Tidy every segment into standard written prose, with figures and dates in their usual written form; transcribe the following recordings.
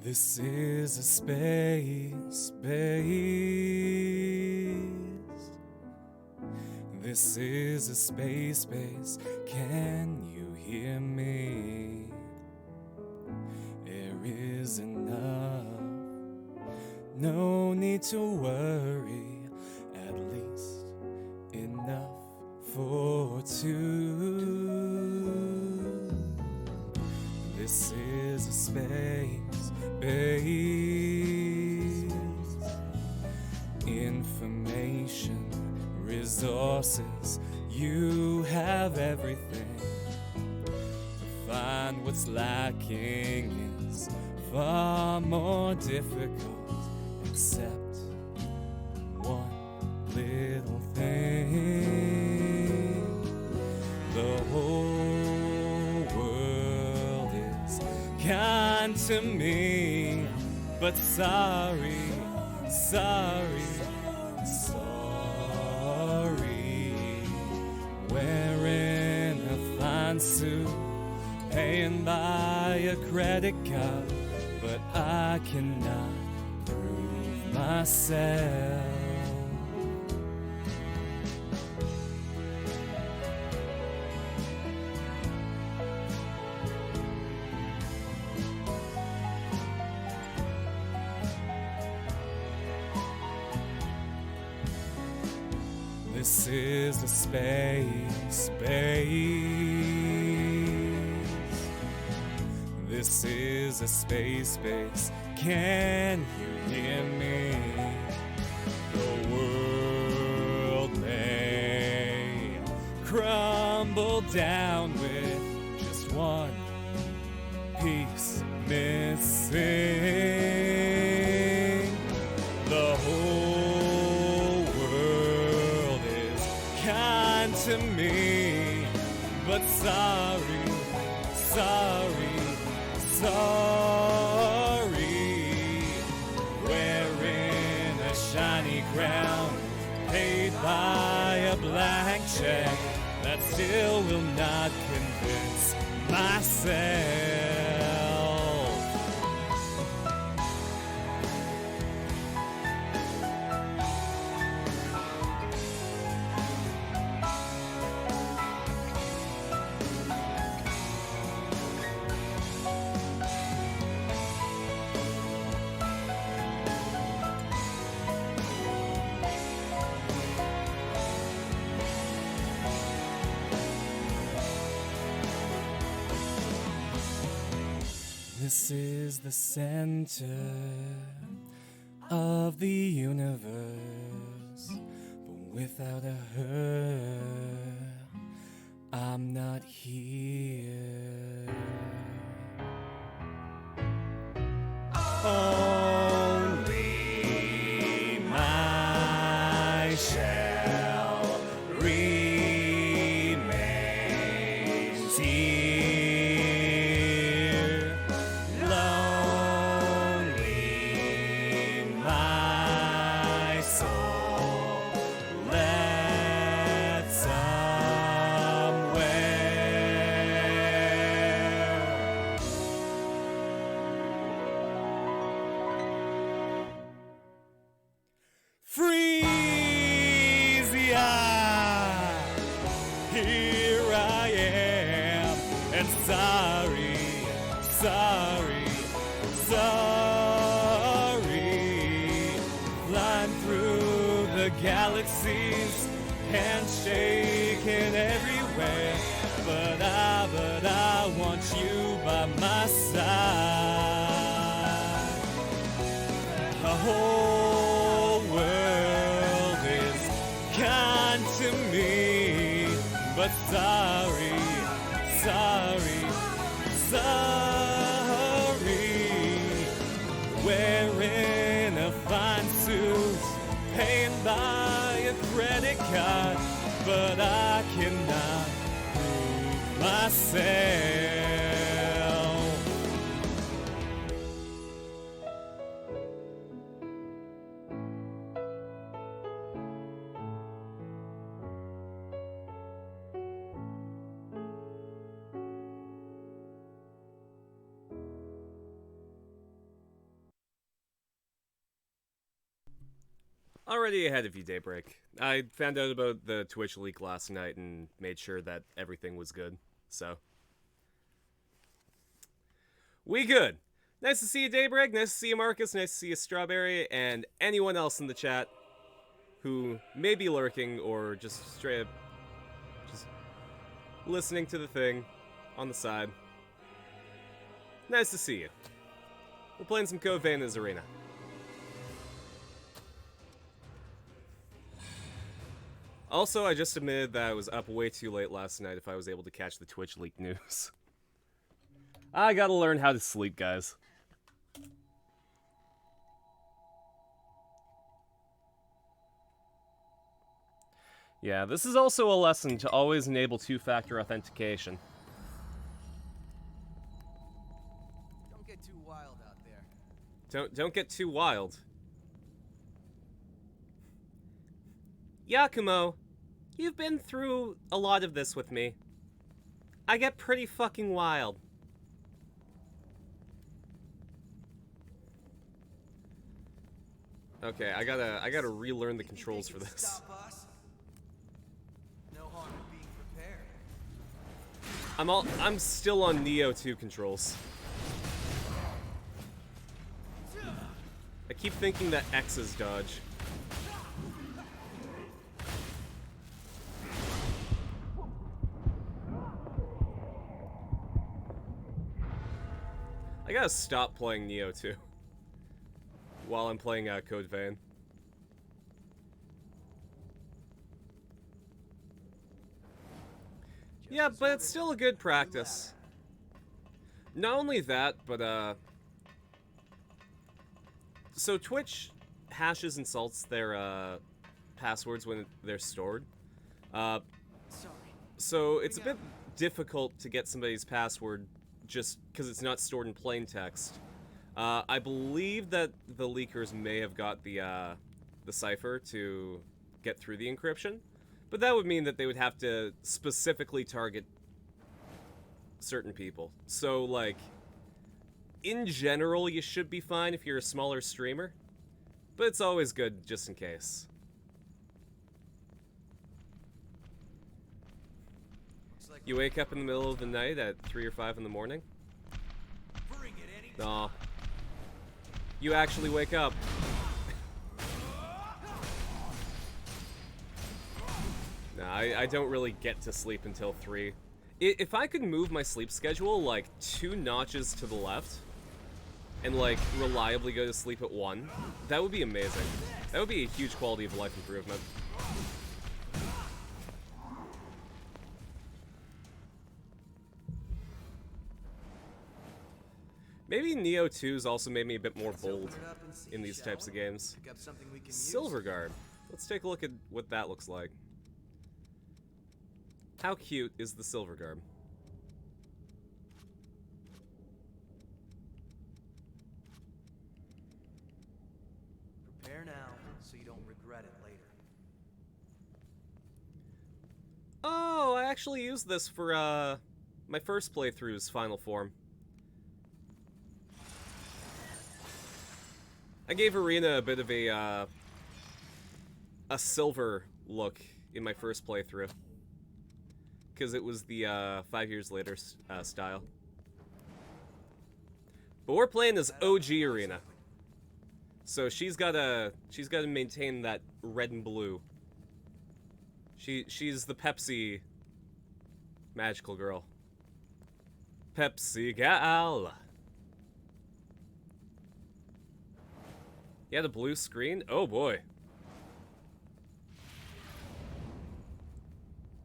This is a space. This is a space. Can you hear me? Air is enough. No need to worry. At least enough for two. This is a space. Information, resources, you have everything. To find what's lacking is far more difficult, except one little thing. The whole world is kind to me, but sorry. Wearing a fine suit, paying by a credit card, but I cannot prove myself. This is a space. This is a space. Can you hear me? The world may crumble down with just one piece missing. The whole world is kind to me, but sorry. Wearing a shiny crown, paid by a blank check, that still will not convince myself. This is the center of the universe, but without a her, I'm not here. Only my shell remains here. Lonely my soul led somewhere. Freesia, here I am, and sorry. Flying through the galaxies, handshaking everywhere, but I want you by my side. The whole world is kind to me, but sorry. Wearing a fine suit, paying by a credit card, but I cannot prove myself. Already ahead of you, Daybreak. I found out about the Twitch leak last night and made sure that everything was good. So. We good. Nice to see you, Daybreak. Nice to see you, Marcus. Nice to see you, Strawberry. And anyone else in the chat who may be lurking or just straight up just listening to the thing on the side. Nice to see you. We're playing some Code Vein as Erina. Also, I just admitted that I was up way too late last night if I was able to catch the Twitch leak news. I gotta learn how to sleep, guys. Yeah, this is also a lesson to always enable two-factor authentication. Don't get too wild out there. Don't get too wild. Yakumo, you've been through a lot of this with me. I get pretty fucking wild. Okay, I gotta relearn the controls for this. Stop us? No harm in being prepared. I'm still on Neo 2 controls. I keep thinking that X is dodge. I gotta stop playing Neo 2 while I'm playing Code Vein. Yeah, but it's still a good practice. Not only that, but so Twitch hashes and salts their passwords when they're stored. So it's a bit difficult to get somebody's password just because it's not stored in plain text. I believe that the leakers may have got the cipher to get through the encryption, but that would mean that they would have to specifically target certain people. So, like, in general, you should be fine if you're a smaller streamer, but it's always good just in case. You wake up in the middle of the night at 3 or 5 in the morning? Nah. You actually wake up. Nah, I don't really get to sleep until 3. If I could move my sleep schedule, like, 2 notches to the left, and, like, reliably go to sleep at 1, that would be amazing. That would be a huge quality of life improvement. Maybe Neo 2's also made me a bit more bold in these types of games. Silver Guard. Let's take a look at what that looks like. How cute is the Silver Guard? Prepare now so you don't regret it later. Oh, I actually used this for my first playthrough's final form. I gave Erina a bit of a silver look in my first playthrough. Because it was the 5 years later style. But we're playing as OG Erina. So she's gotta maintain that red and blue. She's the Pepsi magical girl. Pepsi gal. Yeah, the blue screen? Oh boy.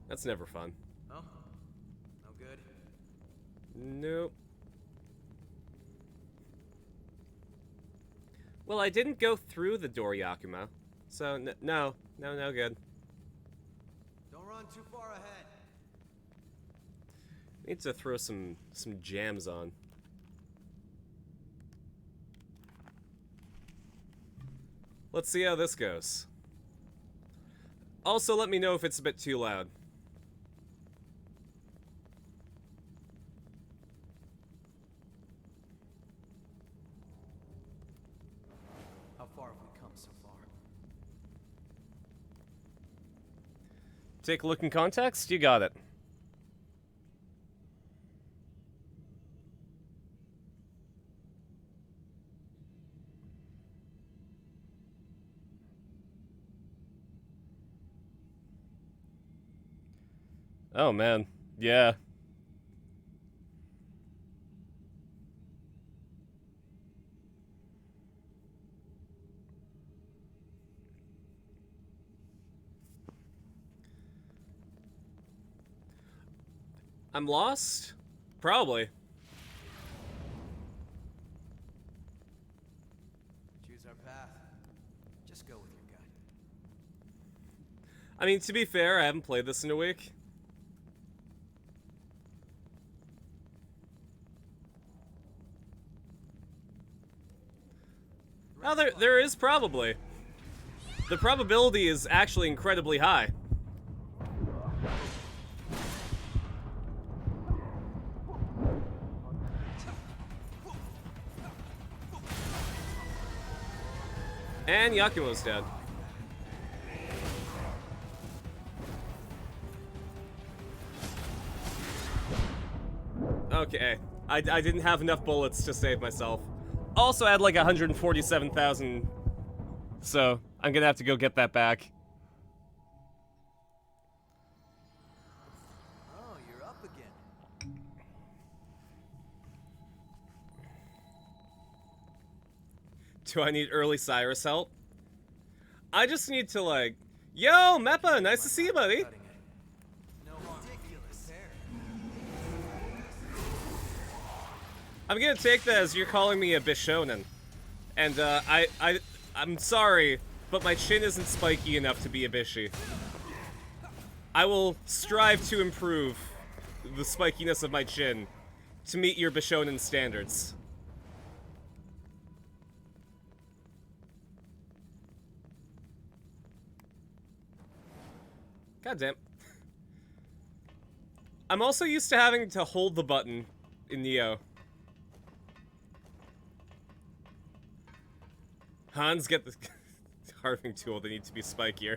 That's never fun. Oh? No good? Nope. Well, I didn't go through the door, Yakumo. So, no good. Don't run too far ahead. Need to throw some jams on. Let's see how this goes. Also, let me know if it's a bit too loud. How far have we come so far? Take a look in context. You got it. Oh, man. Yeah. I'm lost? Probably. Choose our path. Just go with your gut. I mean, to be fair, I haven't played this in a week. Oh, there is probably. The probability is actually incredibly high. And Yakumo's dead. Okay, I didn't have enough bullets to save myself. Also, I had like 147,000, so I'm gonna have to go get that back. Oh, you're up again. Do I need early Cyrus help? I just need to like, yo, Meppa, nice to see you, buddy. Cutting it. No ridiculous hair. I'm gonna take that as you're calling me a Bishonen. And, I'm sorry, but my chin isn't spiky enough to be a Bishi. I will strive to improve the spikiness of my chin to meet your Bishonen standards. God damn. I'm also used to having to hold the button in Neo. Hans, get the carving tool. They need to be spikier.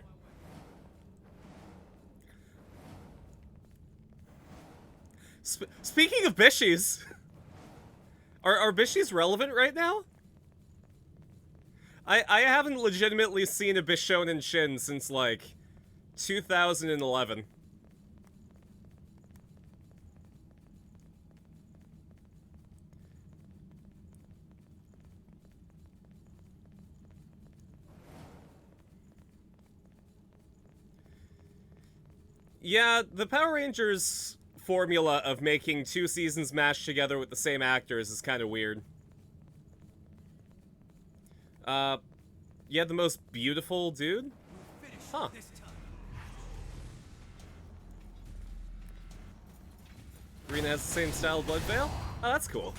Speaking of Bishis, are Bishis relevant right now? I haven't legitimately seen a Bishonen Shin since, like, 2011. Yeah, the Power Rangers formula of making two seasons mashed together with the same actors is kind of weird. Yeah, the most beautiful dude? Huh. Erina has the same style of blood veil? Oh, that's cool.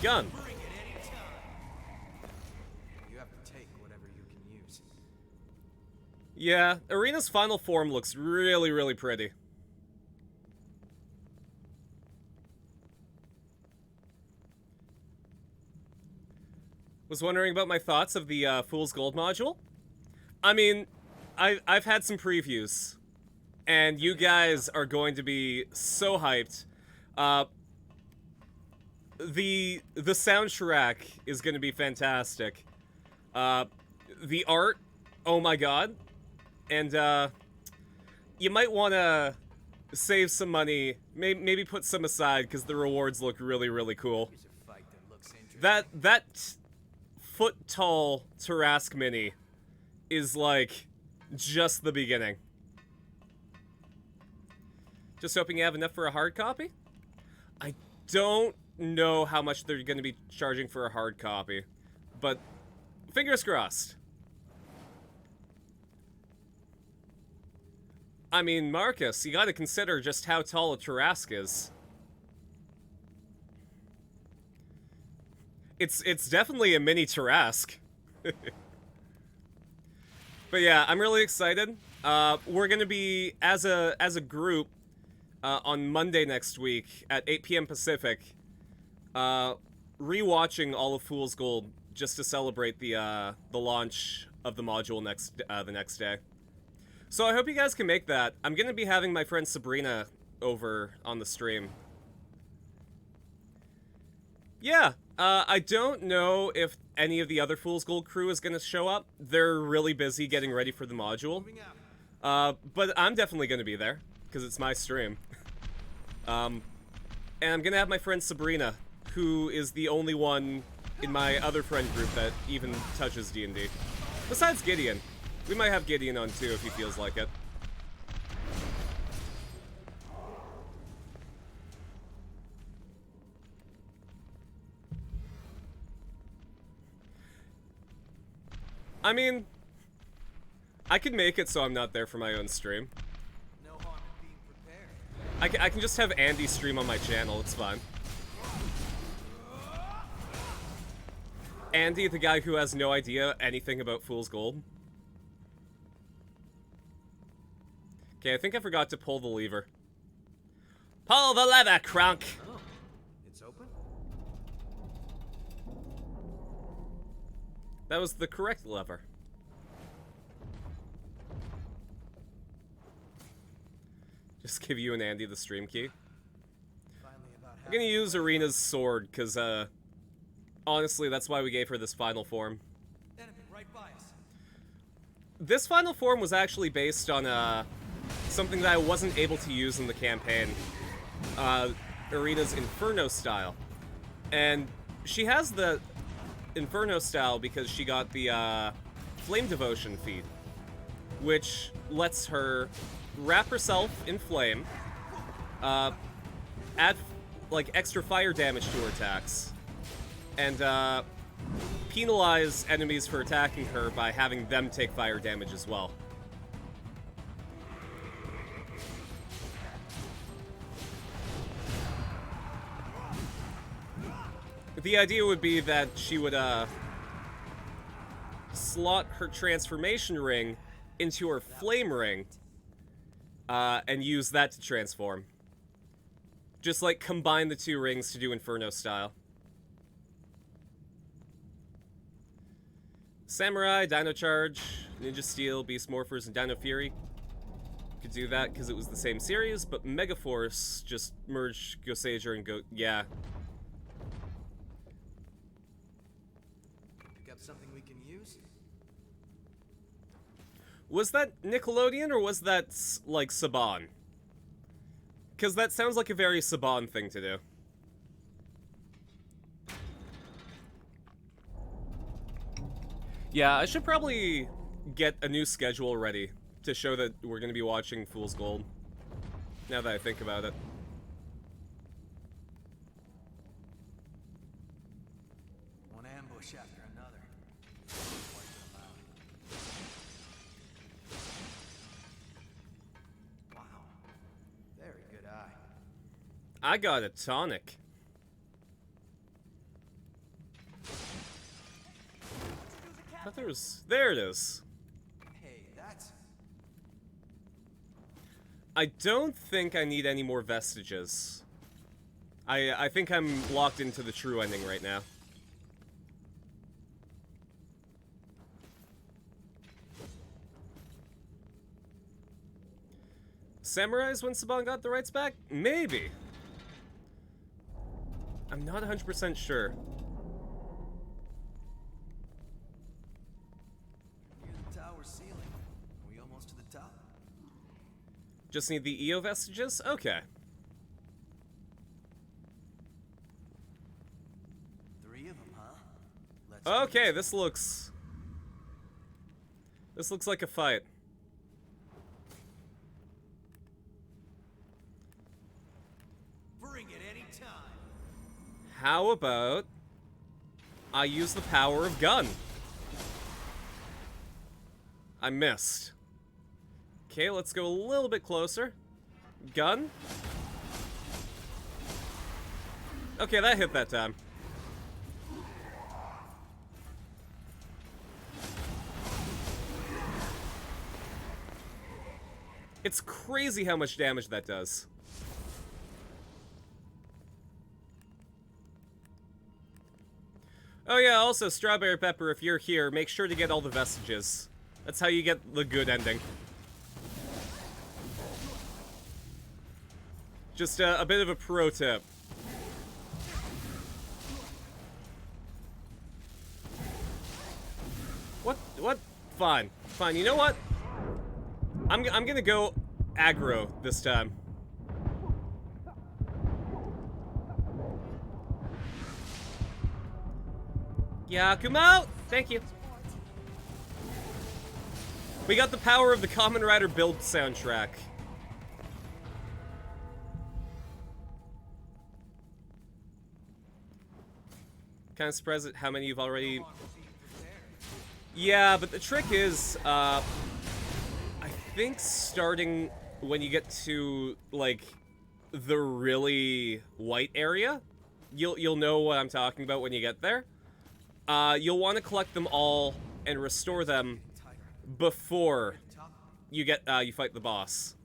Gun. You have to take whatever you can use. Yeah, Erina's final form looks really, really pretty. Was wondering about my thoughts of the Fool's Gold module? I mean, I've had some previews, and you guys are going to be so hyped. The soundtrack is going to be fantastic. The art, oh my god. And you might want to save some money, maybe put some aside, because the rewards look really, really cool. Here's a fight that looks interesting. That foot-tall Tarask mini is, like, just the beginning. Just hoping you have enough for a hard copy? I don't know how much they're going to be charging for a hard copy, but fingers crossed. I mean, Marcus, you gotta consider just how tall a Tarask is. It's definitely a mini Tarask. But yeah, I'm really excited. We're gonna be, as a group, on Monday next week at 8 p.m. Pacific, rewatching all of Fool's Gold just to celebrate the launch of the module the next day. So I hope you guys can make that. I'm gonna be having my friend Sabrina over on the stream. Yeah, I don't know if any of the other Fool's Gold crew is gonna show up. They're really busy getting ready for the module. But I'm definitely gonna be there, because it's my stream. And I'm gonna have my friend Sabrina, who is the only one in my other friend group that even touches D&D. Besides Gideon. We might have Gideon on too if he feels like it. I mean, I could make it so I'm not there for my own stream. No harm in being prepared. I can just have Andy stream on my channel, it's fine. Andy, the guy who has no idea anything about Fool's Gold. Okay, I think I forgot to pull the lever. Pull the lever, Crunk! Oh, it's open? That was the correct lever. Just give you and Andy the stream key. Finally about I'm gonna use Erina's sword, because, honestly, that's why we gave her this final form. enemy right by us. This final form was actually based on, something that I wasn't able to use in the campaign. Erina's Inferno style. And she has the Inferno style because she got the, Flame Devotion feat, which lets her wrap herself in flame, add, like, extra fire damage to her attacks, and, penalize enemies for attacking her by having them take fire damage as well. The idea would be that she would, slot her transformation ring into her flame ring, and use that to transform. Just, like, combine the two rings to do Inferno style. Samurai, Dino Charge, Ninja Steel, Beast Morphers, and Dino Fury. Could do that because it was the same series, but Megaforce just merged Gosager and yeah. Pick up something we can use? Was that Nickelodeon or was that, like, Saban? Because that sounds like a very Saban thing to do. Yeah, I should probably get a new schedule ready to show that we're going to be watching Fool's Gold. Now that I think about it. One ambush after another. Wipe them out. Wow. Very good eye. I got a tonic. I thought there was... There it is. Hey, that's... I don't think I need any more vestiges. I think I'm locked into the true ending right now. Samurais when Saban got the rights back? Maybe. I'm not 100% sure. Near the tower ceiling. Are we almost to the top? Just need the EO vestiges? Okay. 3 of them, huh? Let's Okay, this looks like a fight. Bring it any time. How about I use the power of gun? I missed. Okay, let's go a little bit closer. Gun. Okay, that hit that time. It's crazy how much damage that does. Oh yeah, also, Strawberry Pepper, if you're here, make sure to get all the vestiges. That's how you get the good ending. Just a bit of a pro tip. What? Fine. Fine, you know what? I'm gonna go aggro this time. Yakumo! Thank you. We got the power of the Kamen Rider build soundtrack. Kind of surprised at how many you've already... Yeah, but the trick is, I think starting when you get to, like, the really white area, you'll know what I'm talking about when you get there. You'll want to collect them all and restore them before you fight the boss.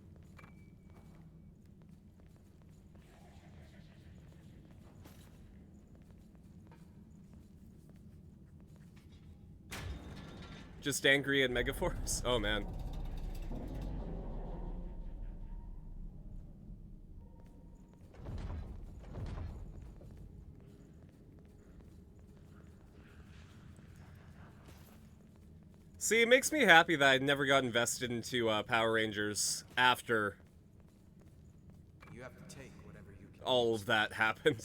Just angry at Megaforce? Oh man. See, it makes me happy that I never got invested into Power Rangers after You have to take whatever you can. all of that happened.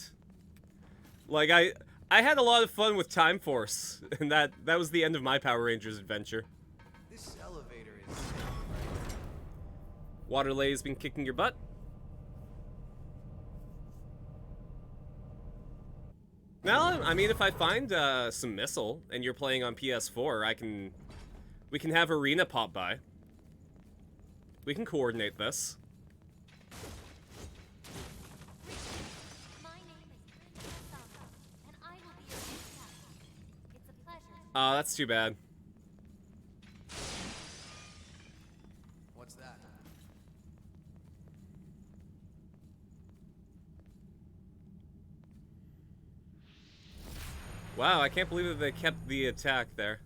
Like, I had a lot of fun with Time Force, and that was the end of my Power Rangers adventure. This elevator is Waterlay's been kicking your butt. Now, I mean, if I find some missile and you're playing on PS4, we can have Erina pop by. We can coordinate this. My name is Erina, and I will be your new captain. It's a pleasure. That's too bad. What's that? Wow, I can't believe that they kept the attack there.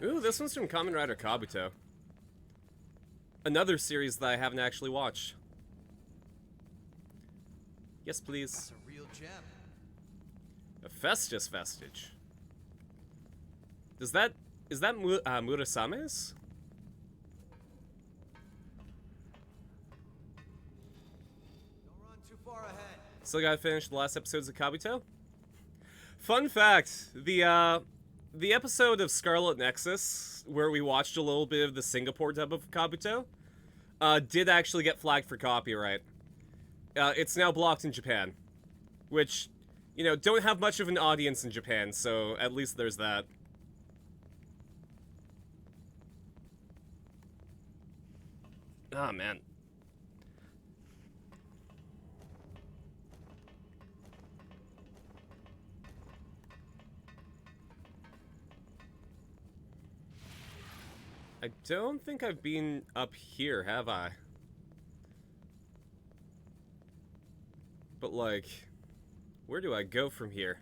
Ooh, this one's from Kamen Rider Kabuto. Another series that I haven't actually watched. Yes, please. That's a real gem. A Festus vestige. Is that Murasame's? Don't run too far ahead. Still gotta finish the last episodes of Kabuto. Fun fact, the episode of Scarlet Nexus, where we watched a little bit of the Singapore dub of Kabuto, did actually get flagged for copyright. It's now blocked in Japan. Which, you know, don't have much of an audience in Japan, so at least there's that. Ah, man. I don't think I've been up here, have I? But, like, where do I go from here?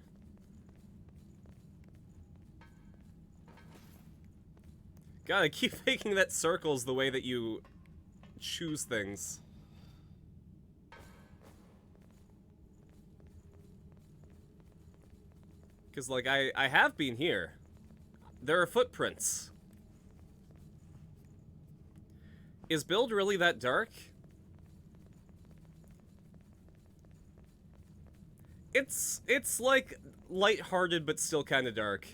God, I keep thinking that circle's the way that you choose things. Because, like, I have been here. There are footprints. Is Build really that dark? It's like lighthearted but still kind of dark.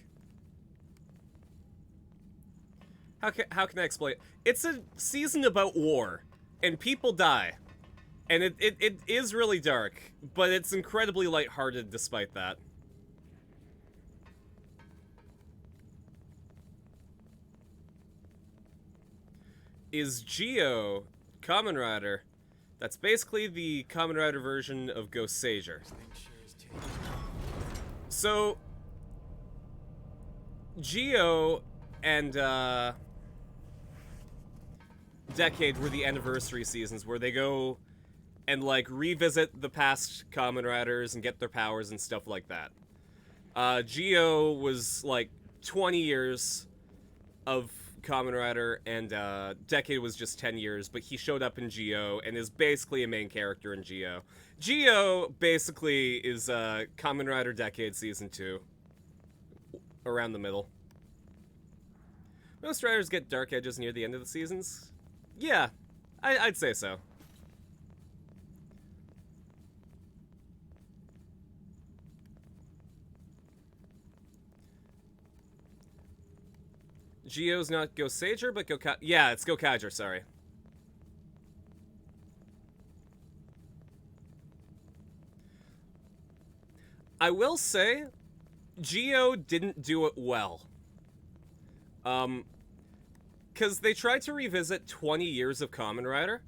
How can I explain it? It's a season about war and people die. And it is really dark, but it's incredibly lighthearted despite that. Is Geo Kamen Rider? That's basically the Kamen Rider version of Ghost Sager. So Geo and Decade were the anniversary seasons where they go and, like, revisit the past Kamen Riders and get their powers and stuff like that. Geo was, like, 20 years of Kamen Rider, and Decade was just 10 years, but he showed up in Geo and is basically a main character in Geo. Geo basically is Kamen Rider Decade Season 2. Around the middle. Most riders get dark edges near the end of the seasons. Yeah, I'd say so. Geo's not Gosager, but yeah, it's Gokager, sorry. I will say, Geo didn't do it well. Because they tried to revisit 20 years of Kamen Rider,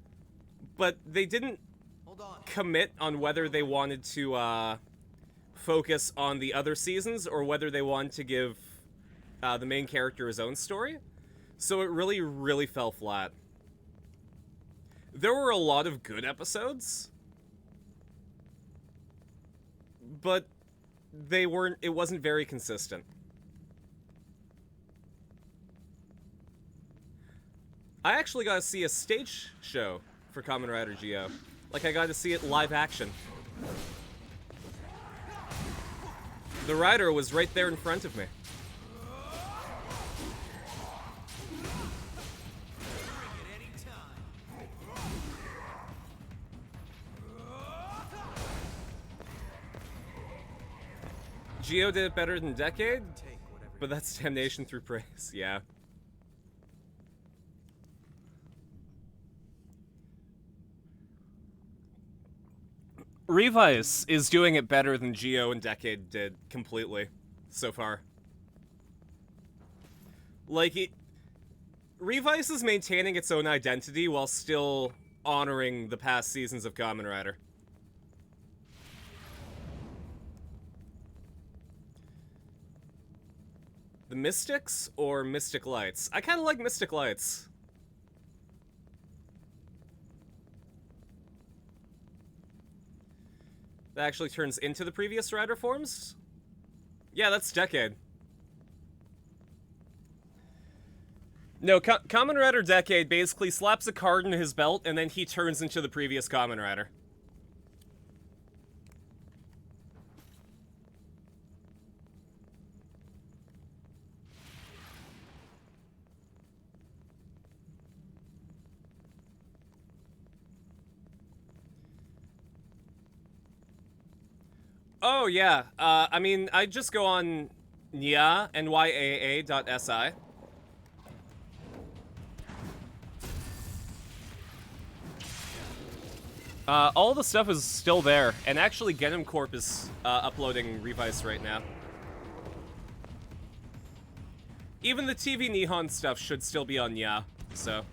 but they didn't commit on whether they wanted to, focus on the other seasons or whether they wanted to give the main character his own story. So it really, really fell flat. There were a lot of good episodes, but it wasn't very consistent. I actually got to see a stage show for Kamen Rider Geo. Like, I got to see it live action. The rider was right there in front of me. Geo did it better than Decade, but that's damnation through praise, yeah. Revice is doing it better than Geo and Decade did, completely, so far. Like, Revice is maintaining its own identity while still honoring the past seasons of Kamen Rider. The Mystics or Mystic Lights? I kind of like Mystic Lights. That actually turns into the previous rider forms? Yeah, that's Decade. No, Kamen Rider Decade basically slaps a card in his belt and then he turns into the previous Kamen Rider. Oh, yeah. I mean, I just go on nyaa.si. All the stuff is still there, and actually Genom Corp is uploading Revice right now. Even the TV Nihon stuff should still be on Nya, so...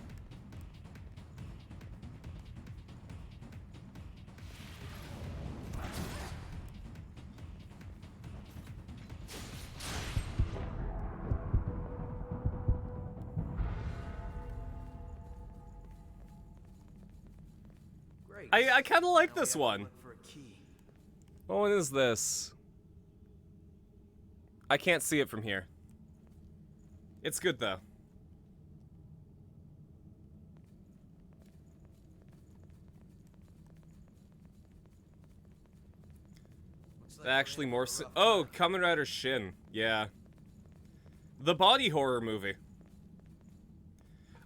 I kind of like this one. What one is this? I can't see it from here. It's good, though. Actually, more... Oh, Kamen Rider Shin. Yeah. The body horror movie.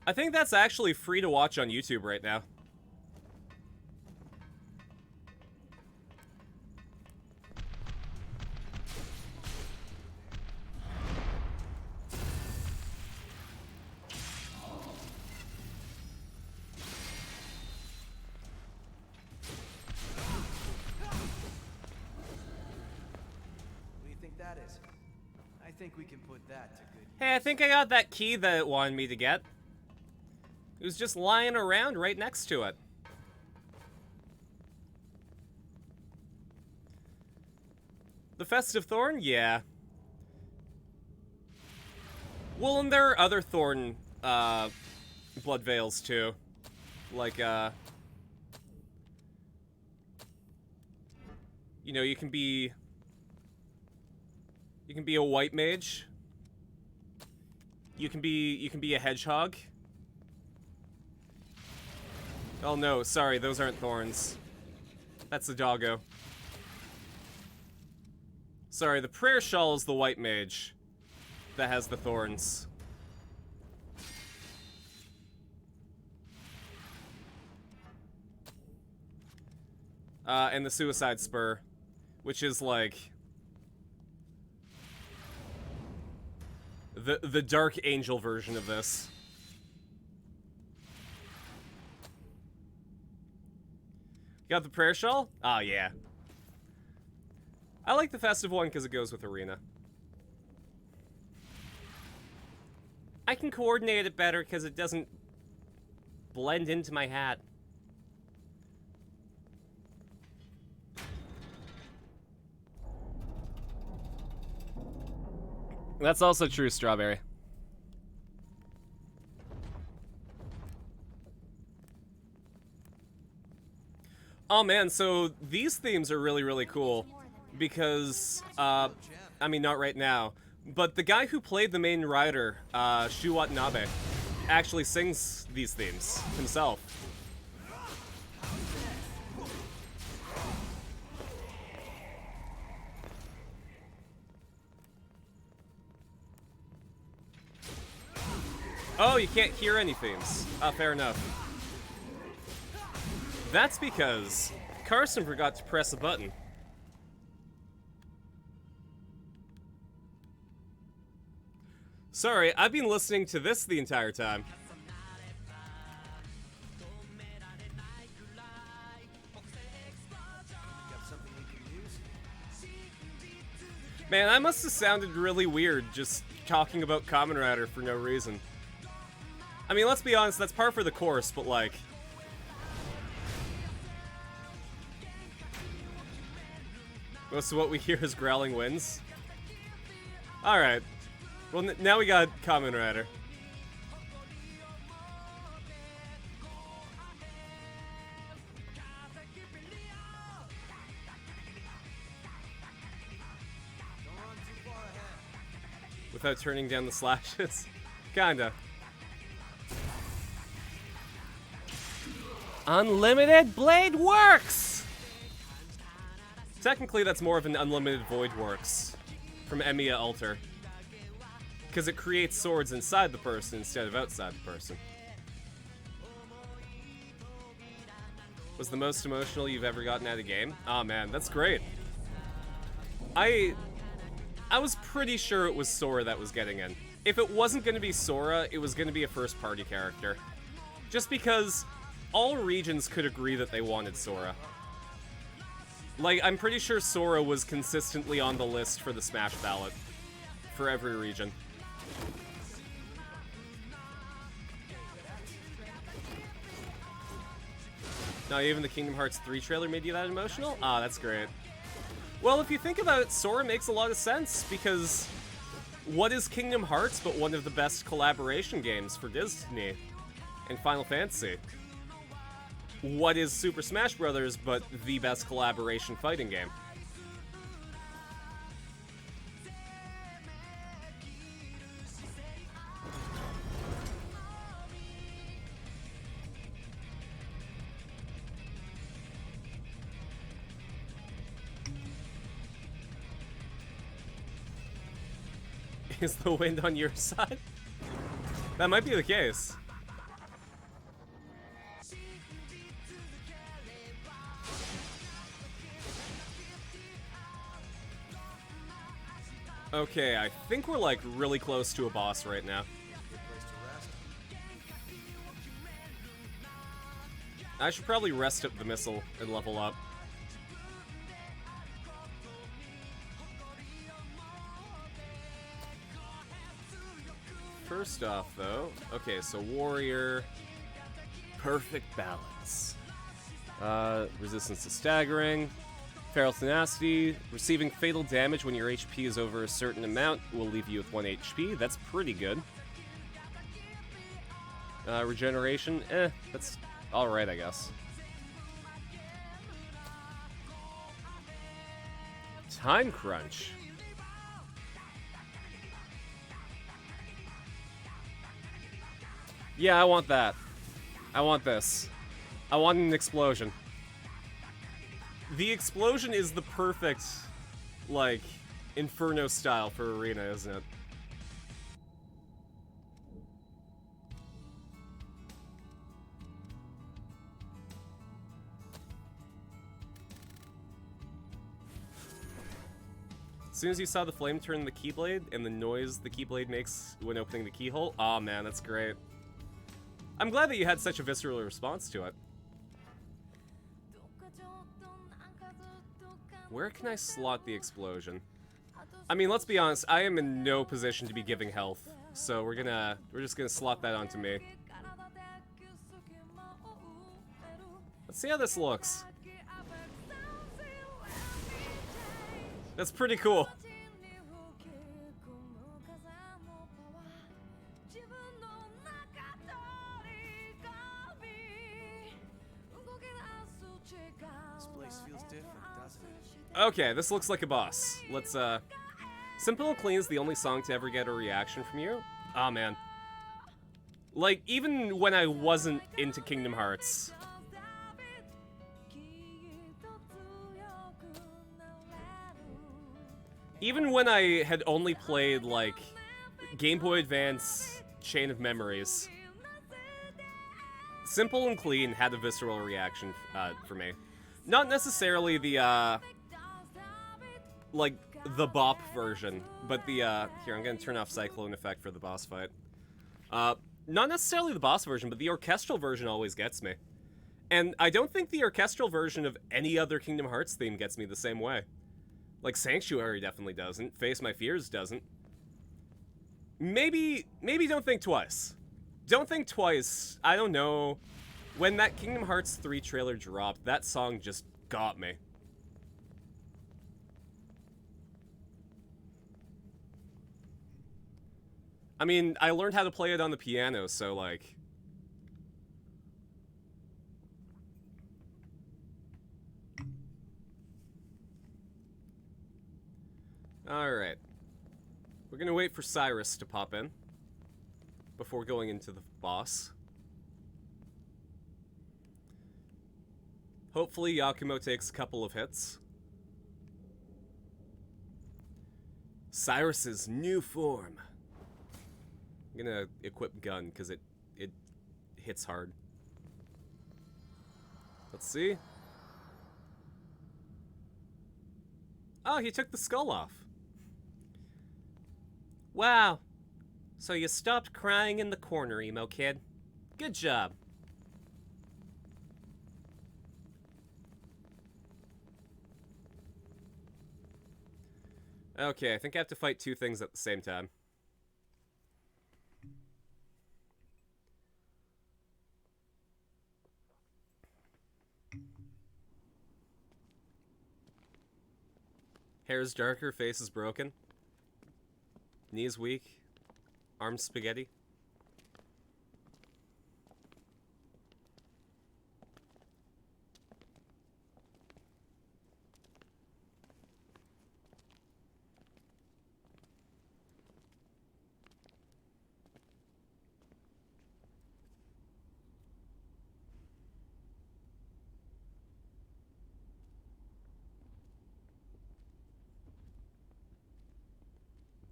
I think that's actually free to watch on YouTube right now. I think we can put that to good use. Hey, I think I got that key that it wanted me to get. It was just lying around right next to it. The Festive Thorn? Yeah. Well, and there are other Thorn blood veils too. Like, you know, you can be a white mage. You can be a hedgehog. Oh no, sorry, those aren't thorns. That's the doggo. Sorry, the prayer shawl is the white mage that has the thorns. And the suicide spur, which is like the dark angel version of this. Got the prayer shawl? Ah, yeah. I like the festive one because it goes with Erina. I can coordinate it better because it doesn't blend into my hat. That's also true, Strawberry. Oh man, so these themes are really, really cool. Because, I mean, not right now, but the guy who played the main rider, Shu Watanabe, actually sings these themes himself. Oh, you can't hear any themes. Fair enough. That's because Carson forgot to press a button. Sorry, I've been listening to this the entire time. Got something we can use? Man, I must have sounded really weird just talking about Kamen Rider for no reason. I mean, let's be honest, that's par for the course, but like... most of what we hear is growling winds. Alright. Well, now we got Kamen Rider. Without turning down the slashes? Kinda. Unlimited Blade Works! Technically, that's more of an Unlimited Void Works from Emiya Alter. Because it creates swords inside the person instead of outside the person. Was the most emotional you've ever gotten at a game? Aw, man, that's great. I was pretty sure it was Sora that was getting in. If it wasn't going to be Sora, it was going to be a first-party character. Just because all regions could agree that they wanted Sora. Like, I'm pretty sure Sora was consistently on the list for the Smash ballot. For every region. Now, even the Kingdom Hearts 3 trailer made you that emotional? Ah, that's great. Well, if you think about it, Sora makes a lot of sense, because what is Kingdom Hearts but one of the best collaboration games for Disney and Final Fantasy? What is Super Smash Bros. But the best collaboration fighting game? Is the wind on your side? That might be the case. Okay, I think we're like really close to a boss right now. Good place to rest. I should probably rest up the missile and level up. First off, though, okay, so warrior, perfect balance. Resistance to staggering, feral tenacity, receiving fatal damage when your HP is over a certain amount will leave you with 1 HP. That's pretty good. Regeneration, that's alright, I guess. Time crunch. Yeah, I want that. I want this. I want an explosion. The explosion is the perfect, like, Inferno style for Erina, isn't it? As soon as you saw the flame turn the keyblade and the noise the keyblade makes when opening the keyhole, aw man, that's great. I'm glad that you had such a visceral response to it. Where can I slot the explosion? I mean, let's be honest, I am in no position to be giving health, so we're just gonna slot that onto me. Let's see how this looks. That's pretty cool. This place feels different, doesn't it? Okay, this looks like a boss. Let's, Simple and Clean is the only song to ever get a reaction from you. Aw, man. Like, even when I wasn't into Kingdom Hearts. Even when I had only played, like, Game Boy Advance Chain of Memories, Simple and Clean had a visceral reaction for me. Not necessarily the, like, the bop version, but the, here, I'm gonna turn off Cyclone Effect for the boss fight. Not necessarily the boss version, but the orchestral version always gets me. And I don't think the orchestral version of any other Kingdom Hearts theme gets me the same way. Like, Sanctuary definitely doesn't. Face My Fears doesn't. Maybe Don't Think Twice. Don't Think Twice, I don't know. When that Kingdom Hearts 3 trailer dropped, that song just got me. I mean, I learned how to play it on the piano, so, like... Alright. We're gonna wait for Cyrus to pop in before going into the boss. Hopefully Yakumo takes a couple of hits. Cyrus's new form. I'm gonna equip gun because it hits hard. Let's see. Oh, he took the skull off. Wow. So you stopped crying in the corner, emo kid. Good job. Okay, I think I have to fight two things at the same time. Hair's darker, face is broken. Knees weak. Arms spaghetti.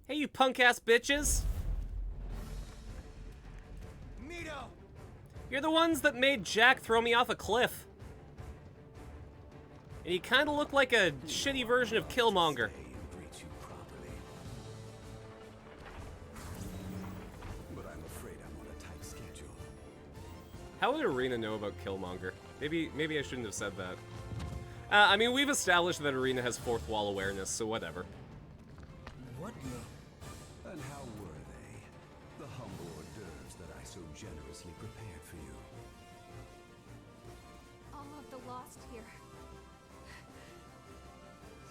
Hey, you punk-ass bitches! Mito! You're the ones that made Jack throw me off a cliff. And you kinda look like a shitty version of Killmonger. But I'm afraid I'm on a tight schedule. How would Erina know about Killmonger? Maybe I shouldn't have said that. I mean, we've established that Erina has fourth wall awareness, so whatever. What the? And how were they? The humble hors d'oeuvres that I so generously prepared for you. All of the lost here.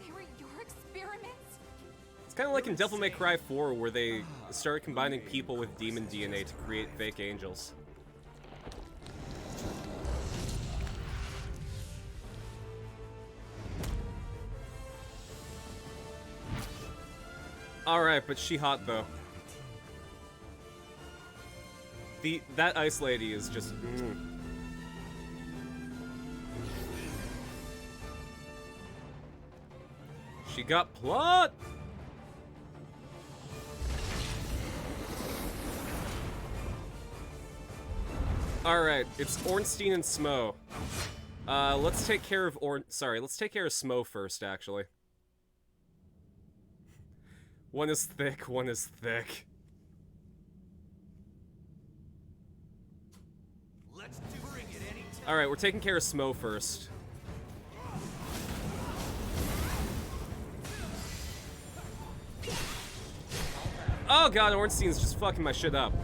They were your experiments? It's kind of like in Devil May Cry 4, where they started combining people with demon DNA to create fake angels. Alright, but she hot though. That ice lady is just. She got plot. Alright, it's Ornstein and Smo. Let's take care of let's take care of Smo first, actually. One is thick, one is thick. Alright, we're taking care of Smo first. Oh god, Ornstein's just fucking my shit up.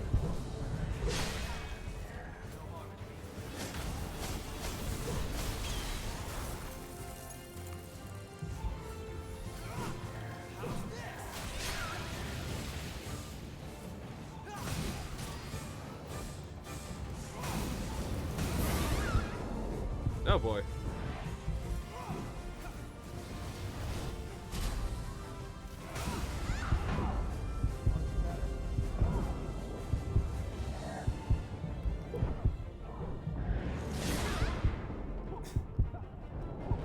Oh boy.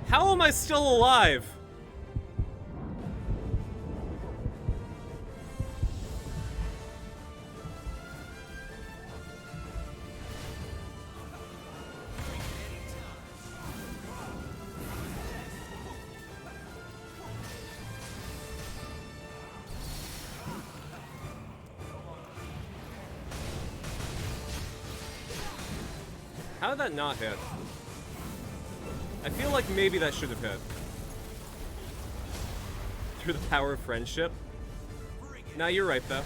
How am I still alive? How did that not hit? I feel like maybe that should have hit. Through the power of friendship. Nah, you're right, though.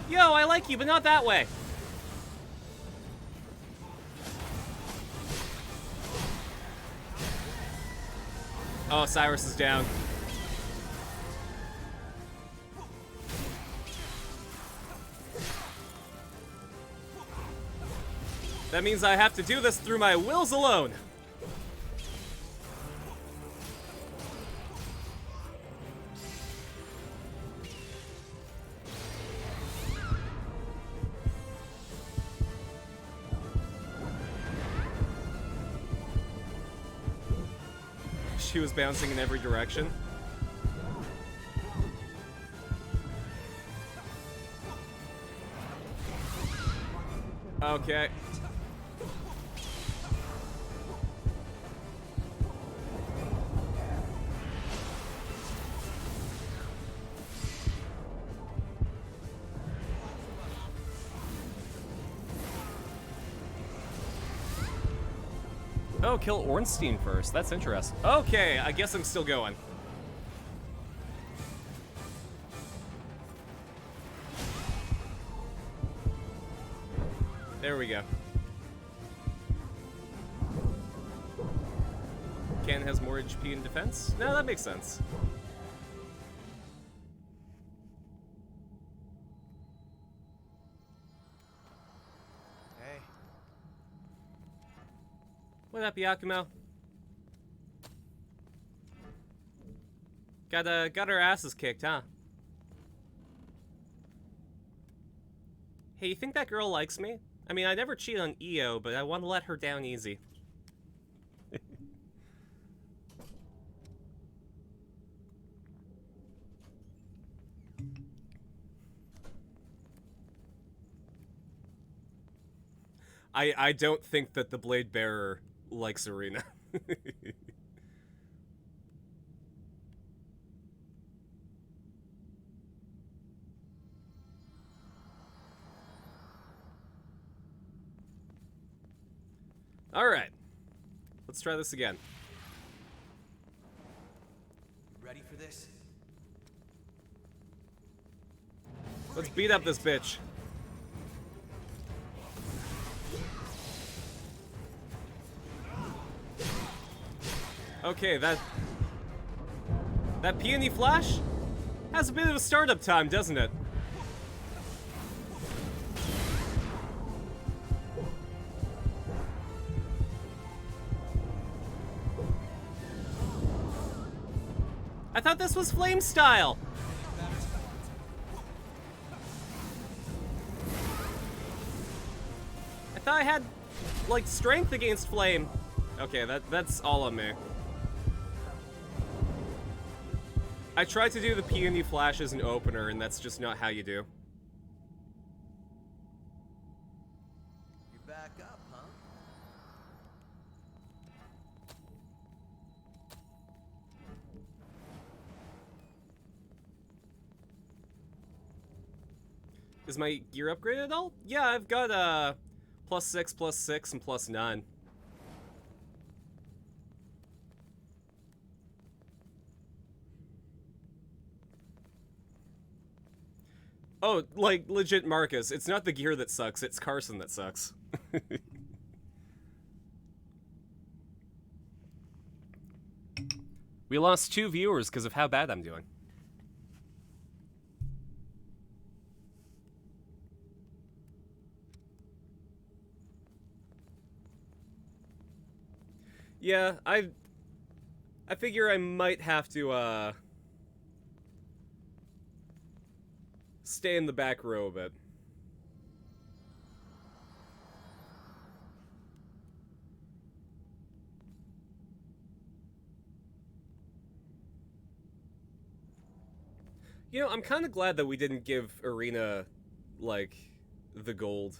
Yo, I like you, but not that way. Oh, Cyrus is down. That means I have to do this through my wills alone. She was bouncing in every direction. Okay. Oh, kill Ornstein first. That's interesting. Okay, I guess I'm still going. There we go. Ken has more HP in defense? No, that makes sense. Hey. What up, Yakumo? Got our asses kicked, huh? Hey, you think that girl likes me? I mean, I never cheat on EO, but I want to let her down easy. I don't think that the Blade Bearer likes Erina. Alright. Let's try this again. Ready for this? Let's beat up this bitch. Okay, that peony flash has a bit of a startup time, doesn't it? I thought this was flame style. I thought I had, like, strength against flame. Okay, that's all on me. I tried to do the peony flash as an opener, and that's just not how you do. You're back up, huh? Is my gear upgraded at all? Yeah, I've got +6, +6, and +9. Oh, like, legit Marcus. It's not the gear that sucks, it's Carson that sucks. We lost 2 viewers because of how bad I'm doing. Yeah, I figure I might have to, stay in the back row a bit. You know, I'm kind of glad that we didn't give Erina, like, the gold.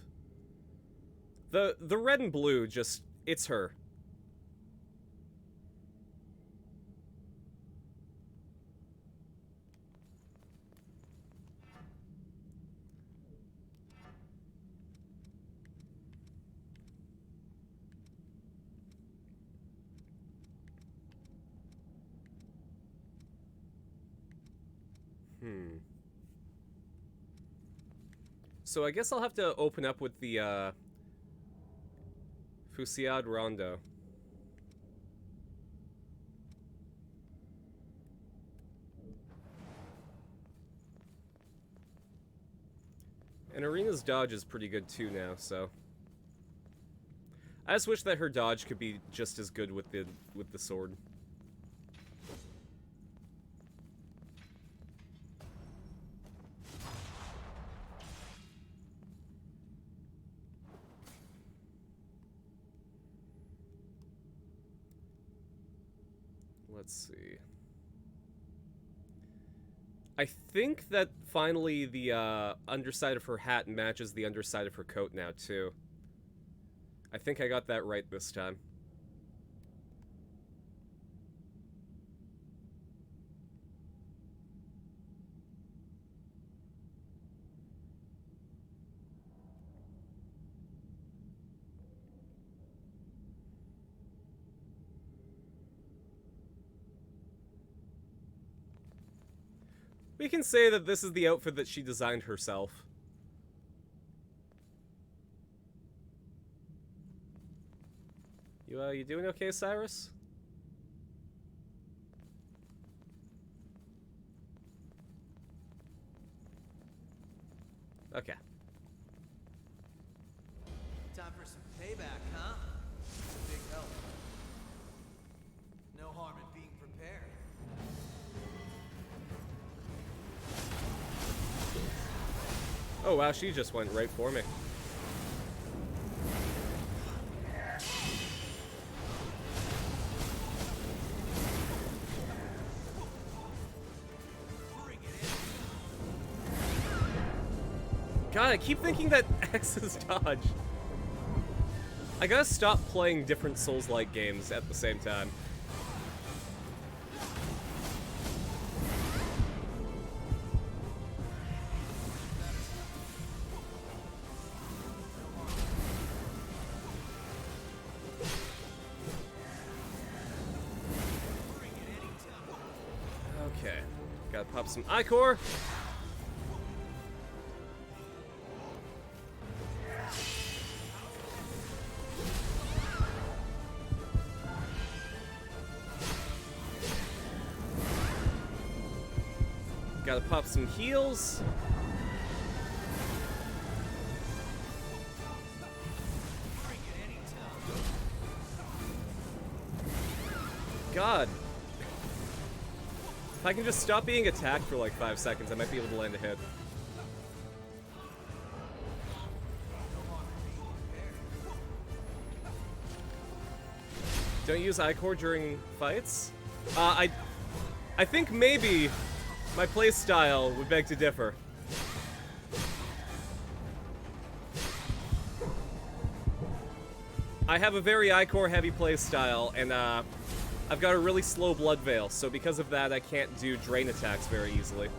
The red and blue, just, it's her. So I guess I'll have to open up with the, Fusillade Rondo. And Erina's dodge is pretty good too now, so... I just wish that her dodge could be just as good with the sword. Let's see. I think that finally the underside of her hat matches the underside of her coat now, too. I think I got that right this time. We can say that this is the outfit that she designed herself. You doing okay, Cyrus? Okay. Time for some payback, huh? It's a big help. No harm in being prepared. Oh wow, she just went right for me. God, I keep thinking that X is dodge. I gotta stop playing different Souls-like games at the same time. Okay, gotta pop some Ichor. Gotta pop some heals. God. If I can just stop being attacked for like 5 seconds, I might be able to land a hit. Don't use Ichor during fights? I think maybe my playstyle would beg to differ. I have a very Ichor heavy playstyle, and I've got a really slow blood veil, so because of that I can't do drain attacks very easily.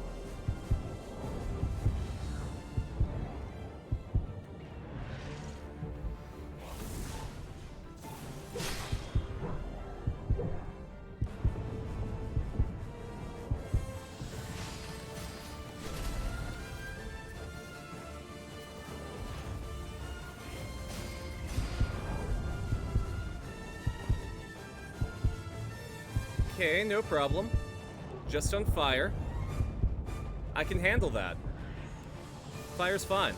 Okay, no problem. Just on fire. I can handle that. Fire's fine.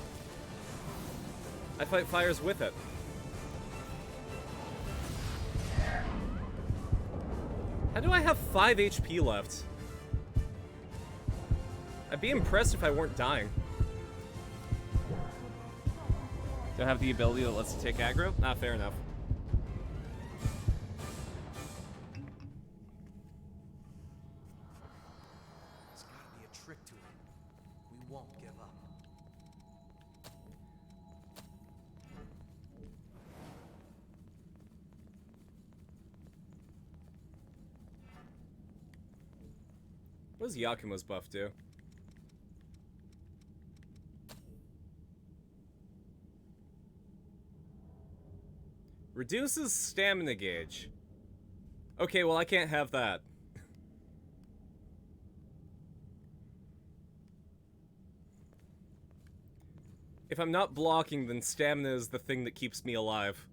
I fight fires with it. How do I have 5 HP left? I'd be impressed if I weren't dying. Don't have the ability that lets you take aggro? Ah, fair enough. There's gotta be a trick to it. We won't give up. What does Yakumo's buff do? Reduces stamina gauge. Okay, well I can't have that. If I'm not blocking, then stamina is the thing that keeps me alive.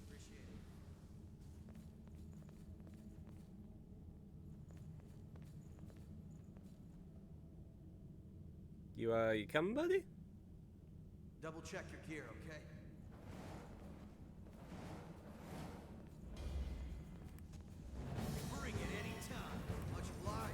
Appreciate it. You coming, buddy? Double check your gear, okay? Bring it anytime. Much obliged.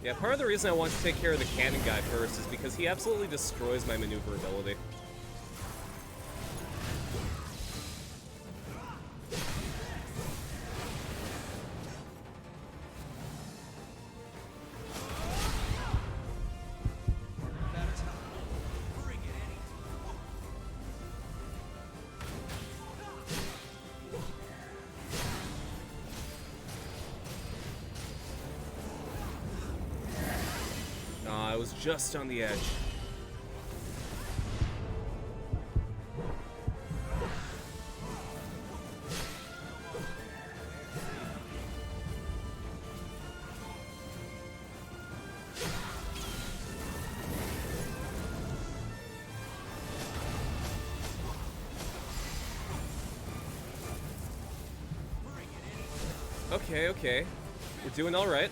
Yeah, part of the reason I want to take care of the cannon guy first is because he absolutely destroys my maneuverability. Bring it anytime. I was just on the edge. Okay, okay. We're doing all right.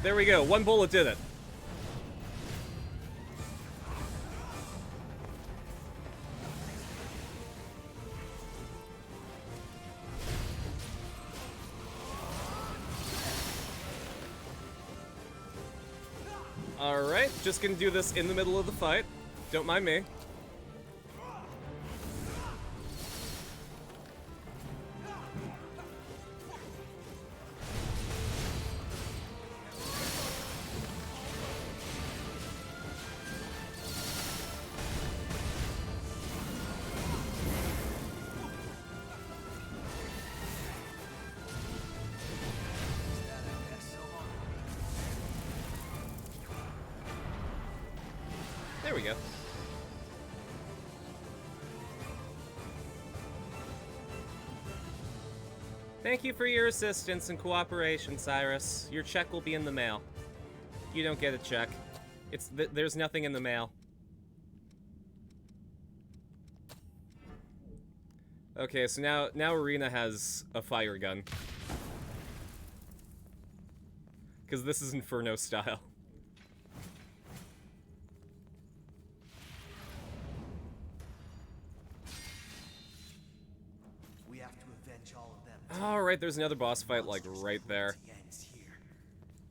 There we go. One bullet did it. Alright, just gonna do this in the middle of the fight. Don't mind me. we go. Thank you for your assistance and cooperation, Cyrus. Your check will be in the mail. You don't get a check. There's nothing in the mail. Okay, so now Erina has a fire gun. Because this is Inferno style. We have to avenge all of them. Alright, there's another boss fight, like, right there.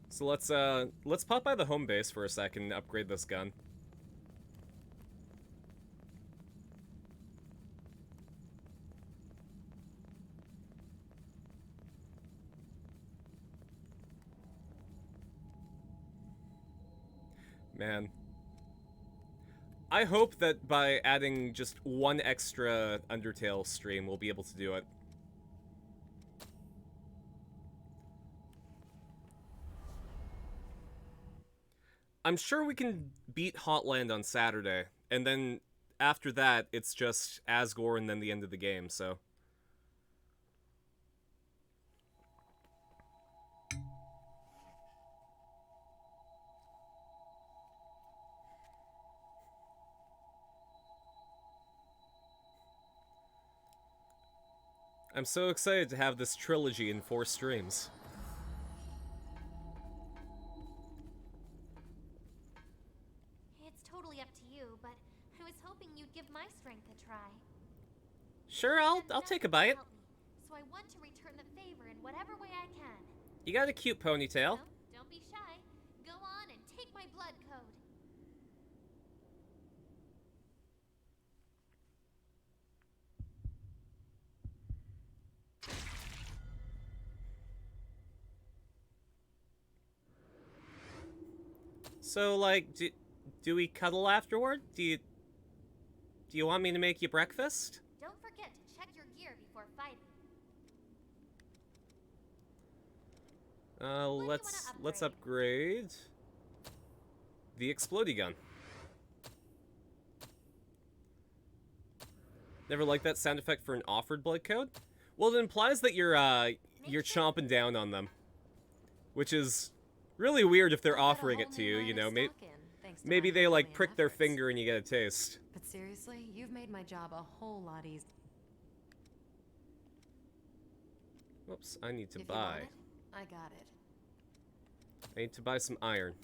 So let's pop by the home base for a second and upgrade this gun. Man. I hope that by adding just one extra Undertale stream, we'll be able to do it. I'm sure we can beat Hotland on Saturday, and then after that, it's just Asgore and then the end of the game, so... I'm so excited to have this trilogy in 4 streams. It's totally up to you, but I was hoping you'd give my strength a try. Sure, I'll take a bite. Help me, so I want to return the favor in whatever way I can. You got a cute ponytail. No, don't be shy. Go on and take my blood code. So, like, do we cuddle afterward? Do you want me to make you breakfast? Don't forget to check your gear before fighting. Let's upgrade the explodey gun. Never liked that sound effect for an offered blood code? Well, it implies that you're chomping down on them, which is really weird if they're offering it to you, you know. Maybe they, like, prick their finger and you get a taste. But seriously, you've made my job a whole lot easier. Whoops, I need to If you buy. want it, I got it. I need to buy some iron.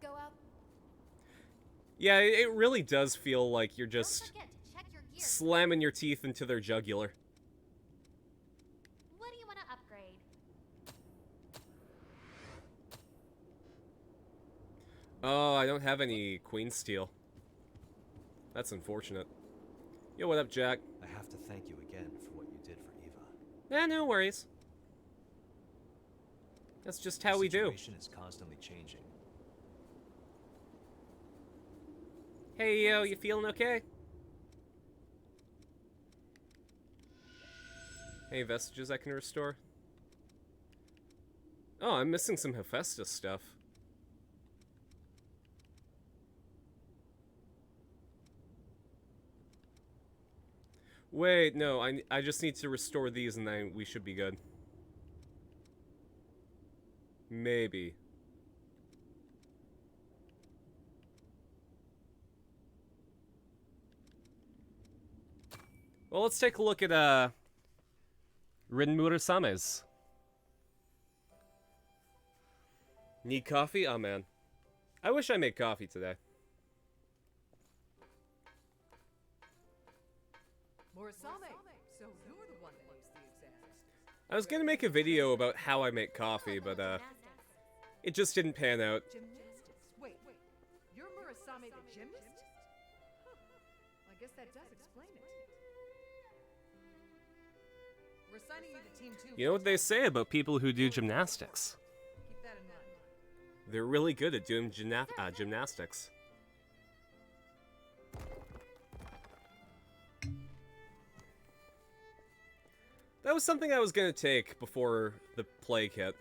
Go out. Yeah, it really does feel like you're just Don't forget to check your gear. slamming your teeth into their jugular. What do you want to upgrade? Oh, I don't have any Queen Steel. That's unfortunate. Yo, what up, Jack? I have to thank you again for what you did for Eva. Nah, no worries. That's just how we do. The situation is constantly changing. Hey, yo, you feeling okay? Any vestiges I can restore? Oh, I'm missing some Hephaestus stuff. Wait, no, I just need to restore these and then we should be good. Maybe. Well, let's take a look at, Rin Murasame's. Need coffee? Oh, man. I wish I made coffee today. Morasame, so you're the one that makes the exams. I was gonna make a video about how I make coffee, but, it just didn't pan out. Gymnastics. Wait, you're Murasame the gymnast? Huh. I guess that does explain it. We're assigning you to team 2. You know what they say about people who do gymnastics? Keep that in mind. They're really good at doing gymnastics. That was something I was gonna take before the plague hit.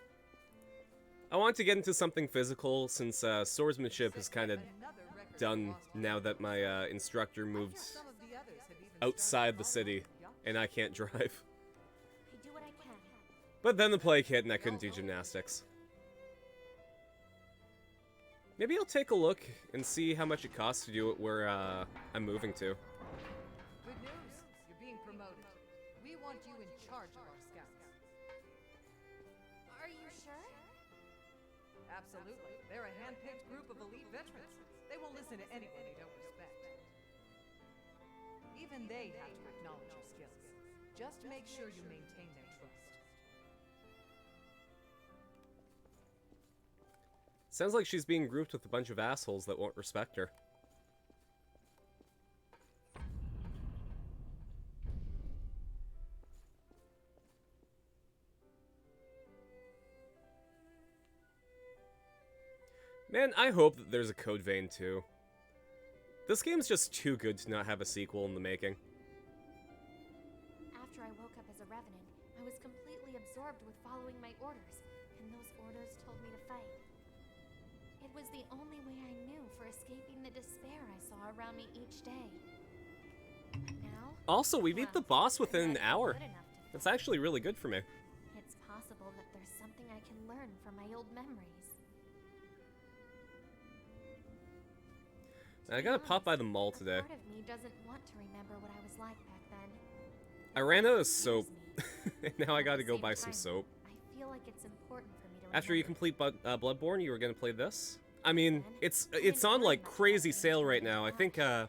I want to get into something physical since swordsmanship is kind of Another record done lost. now that my instructor moved Some of the others have even outside the started city and I can't drive. I do what I can. But then the plague hit and I couldn't do gymnastics. Maybe I'll take a look and see how much it costs to do it where I'm moving to. Good news, you're being promoted. We want you in charge of our scouts. Are you sure? Absolutely. They're a hand-picked group of elite veterans. They won't listen to anyone they don't respect. Even they have to acknowledge your skills. Just make sure you maintain their trust. Sounds like she's being grouped with a bunch of assholes that won't respect her. Man, I hope that there's a Code Vein too. This game's just too good to not have a sequel in the making. After I woke up as a revenant, I was completely absorbed with following my orders, and those orders told me to fight. It was the only way I knew for escaping the despair I saw around me each day. But now, Also, we beat the well, boss within an I'm not hour. good enough to That's actually really good for me. It's possible that there's something I can learn from my old memories. I gotta pop by the mall A today. part of me doesn't want to remember what I was like back then. I ran out of Excuse soap, me. and now I At gotta the go same buy some time, soap. I feel like it's important for me to After you remember. complete Bloodborne, you were gonna play this? I mean, Then, it's I on didn't like learn much crazy about sale things right when I now. I was think back. To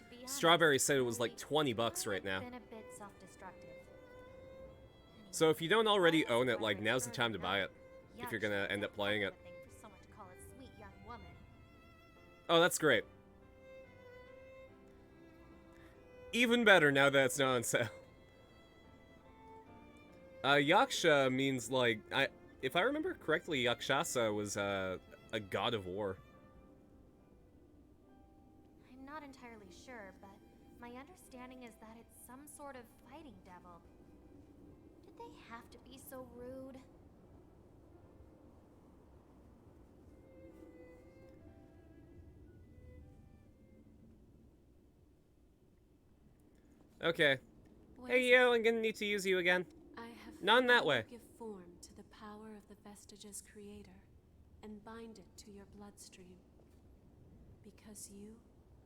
be honest, Strawberry said it was like lately, 20 bucks right I've now. been a bit self-destructive. So if you don't already Why is own it, like Frederick now's the time to earning buy that? it. If Yuck, you're gonna end up playing it. that's a thing for someone to call a sweet young woman. Oh, that's great. Even better now that it's not on sale. Yaksha means like if I remember correctly, Yakshasa was a god of war. I'm not entirely sure, but my understanding is that it's some sort of fighting devil. Did they have to be so rude? Okay. What Hey is yo, I'm gonna need to use you again. I have Not in that found way. Give form to the power of the Vestige's creator and bind it to your bloodstream. Because you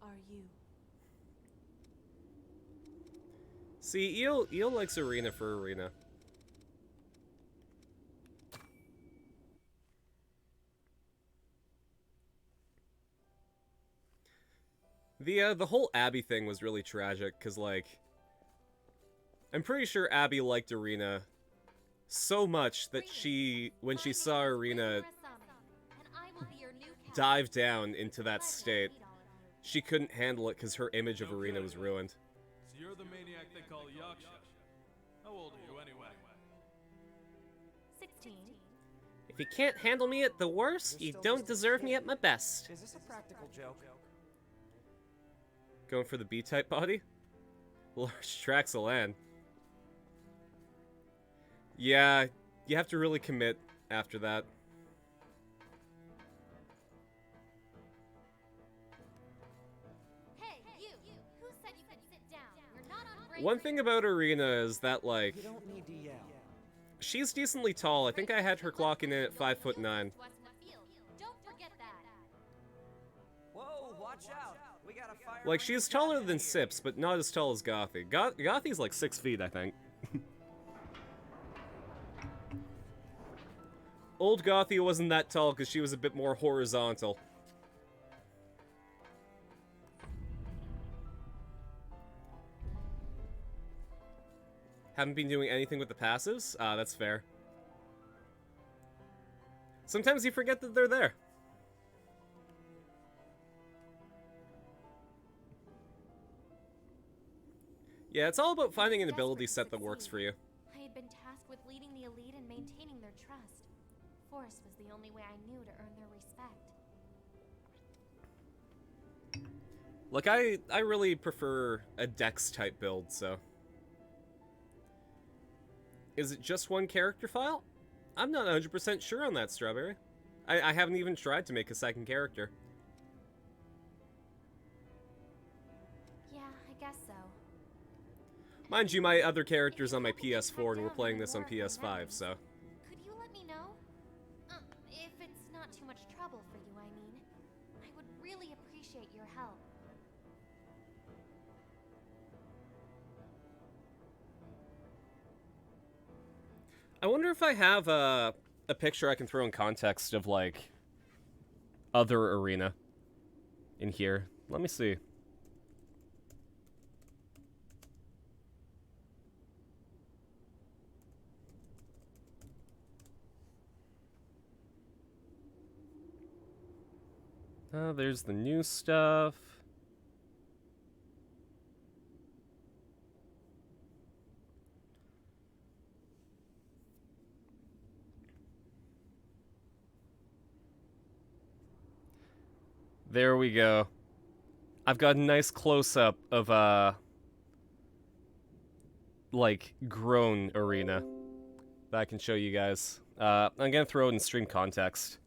are you. See, Eel likes Erina for Erina. The whole Abby thing was really tragic, cause like I'm pretty sure Abby liked Erina so much that when she saw Erina dive down into that state, she couldn't handle it because her image of Erina was ruined. So you're the maniac they call Yaksha. How old are you anyway? 16. If you can't handle me at the worst, you don't deserve me at my best. Is this a practical joke? Going for the B-type body? Large tracts of land. Yeah, you have to really commit after that. Hey, you! Who said you could sit down? You're not on break. One thing about Erina is that, like, You don't need to yell. she's decently tall. I think I had her clocking in at 5'9". Don't forget that. Whoa, watch out! We got a fire. Like, she's taller than Sips, but not as tall as Gothy. Gothy's like 6 feet, I think. Old Gothy wasn't that tall because she was a bit more horizontal. Haven't been doing anything with the passives? That's fair. Sometimes you forget that they're there. Yeah, it's all about finding an ability set that works for you. I had been tasked with leading the elite and maintaining their trust. Force was the only way I knew to earn their respect. Like, I really prefer a Dex type build, so. Is it just one character file? I'm not 100% sure on that, Strawberry. I haven't even tried to make a second character. Yeah, I guess so. Mind you, my other character's on my PS4 and we're playing this on PS5, so... Could you let me know? If it's not too much trouble for you, I mean. I would really appreciate your help. I wonder if I have a picture I can throw in context of, like, other Erina in here. Let me see. There's the new stuff. There we go. I've got a nice close-up of, like, grown Erina that I can show you guys. I'm gonna throw it in stream context.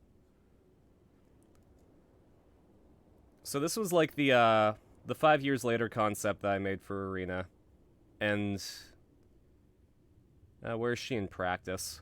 So this was like the 5 years later concept that I made for Erina. And where is she in practice?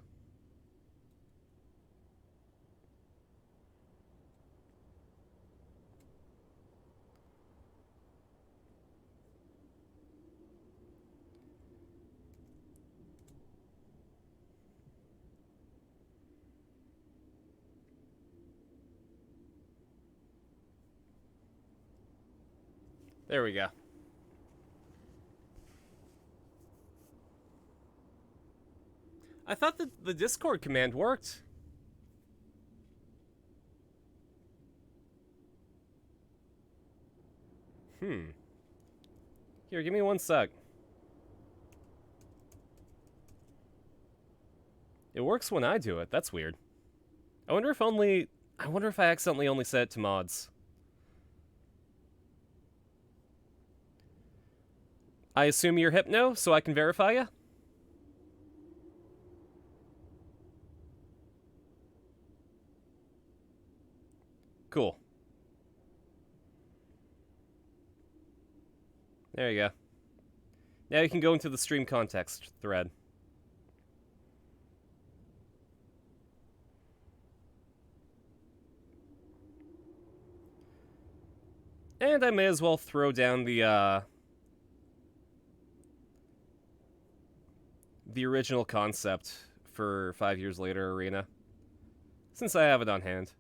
There we go. I thought that the Discord command worked. Here, give me one sec. It works when I do it. That's weird. I wonder if I accidentally only set it to mods. I assume you're Hypno, so I can verify you? Cool. There you go. Now you can go into the stream context thread. And I may as well throw down the original concept for 5 years later Erina, since I have it on hand.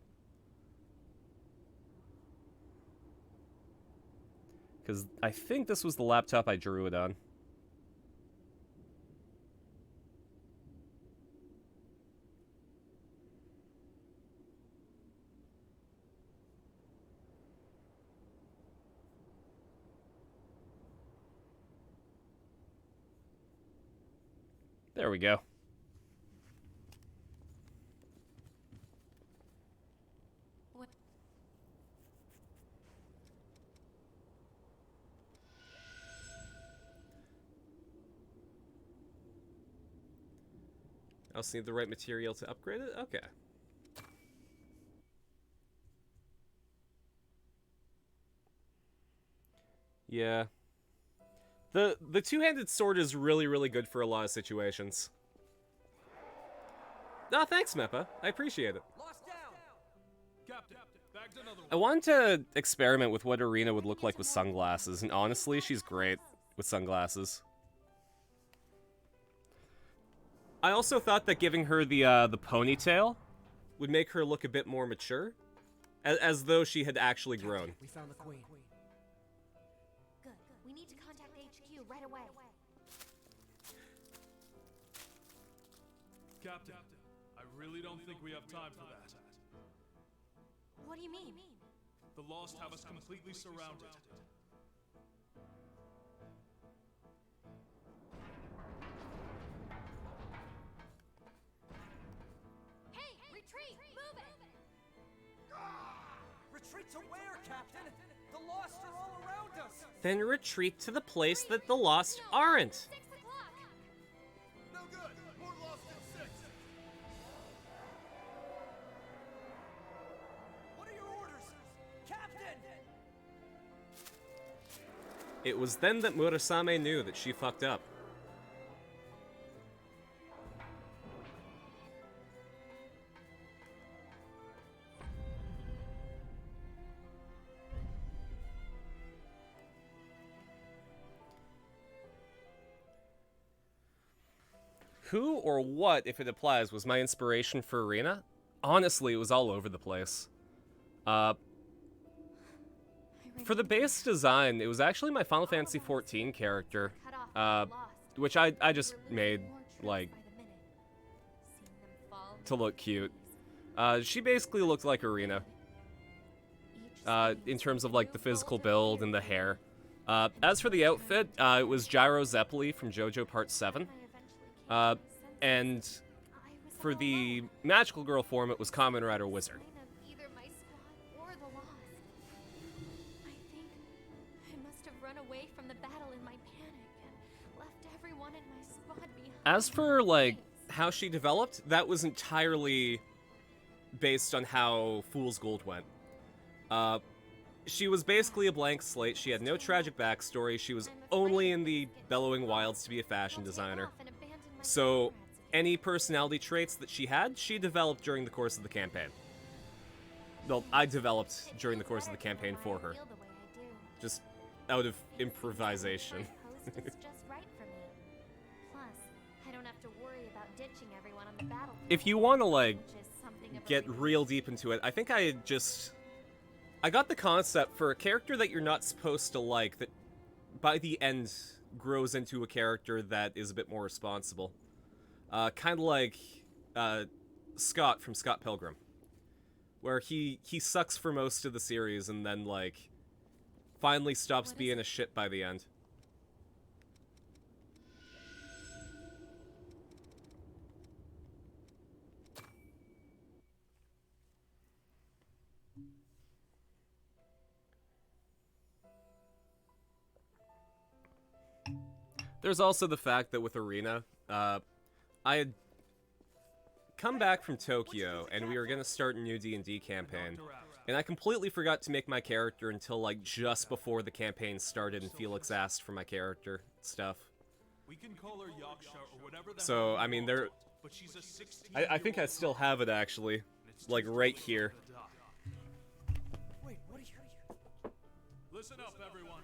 Because I think this was the laptop I drew it on. There we go. What? I also need the right material to upgrade it? Okay. Yeah. The two-handed sword is really, really good for a lot of situations. Ah, thanks, Meppa. I appreciate it. Captain, bagged another one. I wanted to experiment with what Erina would look like with sunglasses, and honestly, she's great with sunglasses. I also thought that giving her the ponytail would make her look a bit more mature, as though she had actually grown. We found the queen. Good. We need to contact HQ right away. Captain, I really don't think we have time for that. What do you mean? The Lost have us completely surrounded. Hey, retreat! Move it! Retreat to where, Captain? The Lost are all around us! Then retreat to the place that the Lost aren't. 6 o'clock! No good! More Lost at 6! It was then that Murasame knew that she fucked up. Who or what, if it applies, was my inspiration for Erina? Honestly, it was all over the place. For the base design, it was actually my Final Fantasy XIV character, which I just made, like, to look cute. She basically looked like Erina, in terms of, like, the physical build and the hair. As for the outfit, it was Gyro Zeppeli from JoJo Part 7. And for the magical girl form, it was Kamen Rider Wizard. Either my squad or the Lost. I think I must have run away from the battle in my panic and left everyone in my squad behind. As for, like, how she developed, that was entirely based on how Fool's Gold went. She was basically a blank slate. She had no tragic backstory. She was only in the Bellowing Wilds to be a fashion designer. So, any personality traits that she had, she developed during the course of the campaign. Well, I developed during the course of the campaign for her. Just out of improvisation. If you want to, like, get real deep into it, I think I got the concept for a character that you're not supposed to like, that by the end grows into a character that is a bit more responsible. Kind of like Scott from Scott Pilgrim, where he sucks for most of the series and then, like, finally stops being a shit by the end. There's also the fact that with Erina, I had come back from Tokyo, and we were going to start a new D&D campaign, and I completely forgot to make my character until, like, just before the campaign started and Felix asked for my character stuff. So, I mean, I think I still have it, actually, like, right here. Wait, what are you... Listen up, everyone.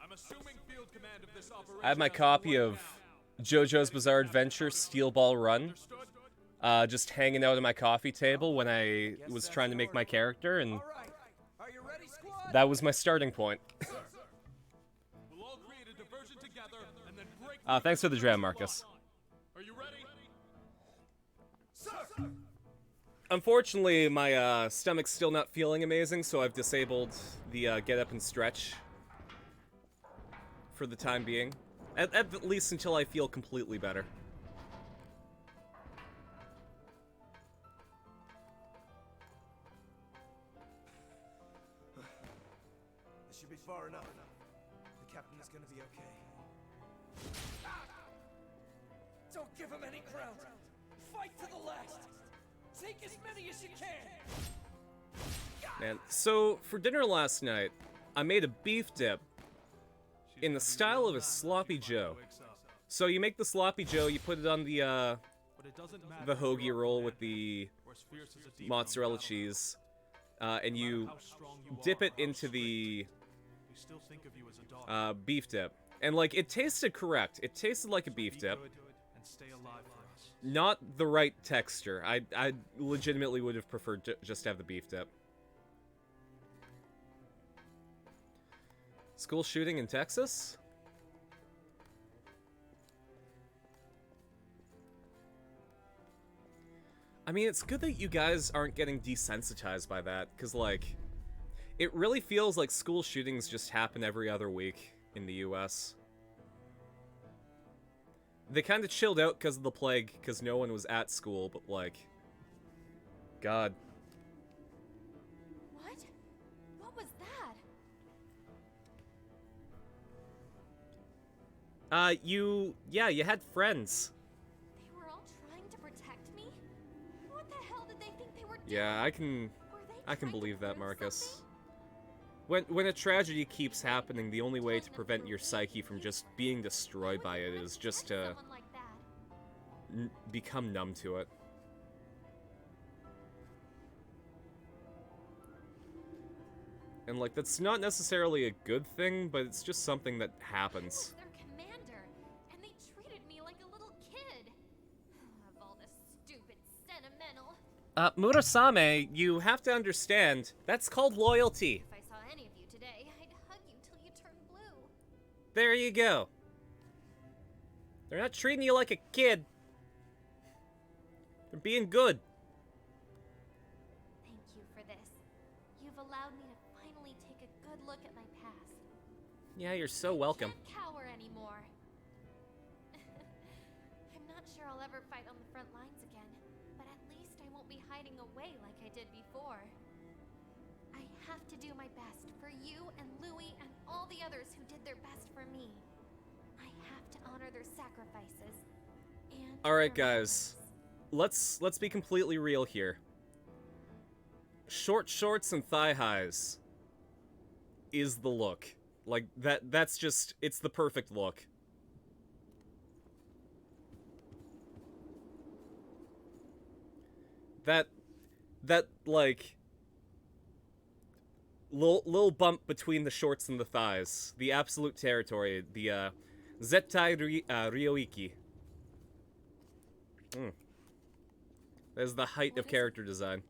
I'm assuming field command of this operation. I have my copy of JoJo's Bizarre Adventure Steel Ball Run, just hanging out at my coffee table when I was trying to make my character, and Are you ready, squad? that was my starting point. We'll all create a diversion together and then break. Thanks for the dram, Marcus. Are you ready? Sir! Unfortunately, my stomach's still not feeling amazing, so I've disabled the get up and stretch for the time being. At least until I feel completely better. This should be far enough. The captain is gonna be okay. Don't give him any ground. Fight to the last. Take as many as you can. Man, so for dinner last night, I made a beef dip in the style of a sloppy joe. So you make the sloppy joe, you put it on the hoagie roll with the mozzarella cheese, and you dip it into the beef dip. And, like, it tasted correct. It tasted like a beef dip. Not the right texture. I legitimately would have preferred just to have the beef dip. School shooting in Texas? I mean, it's good that you guys aren't getting desensitized by that, because, like, it really feels like school shootings just happen every other week in the US. They kind of chilled out because of the plague, because no one was at school, but, like, God. What? What was that? You had friends. They were all trying to protect me? What the hell did they think they were doing? Yeah, I can Were they trying to believe that, prove Marcus. something? When a tragedy keeps happening, the only way to prevent your psyche from just being destroyed by it is just to Someone like that. become numb to it. And, like, that's not necessarily a good thing, but it's just something that I happens. was their commander, and they treated me like a little kid. Of all the stupid, sentimental. Murasame, you have to understand, that's called loyalty. If I saw any of you today, I'd hug you till you turned blue. There you go. They're not treating you like a kid. They're being good. Thank you for this. You've allowed me to finally take a good look at my past. Yeah, you're so welcome. I can't cower anymore. I'm not sure I'll ever fight on the front lines again, but at least I won't be hiding away like I did before. I have to do my best for you and Louis and all the others who did their best for me. I have to honor their sacrifices. And All right, their guys. memories. Let's be completely real here. Short shorts and thigh highs is the look. Like that's just it's the perfect look. That like little bump between the shorts and the thighs, the absolute territory, the Zettai Ryoiki. That is the height of character design.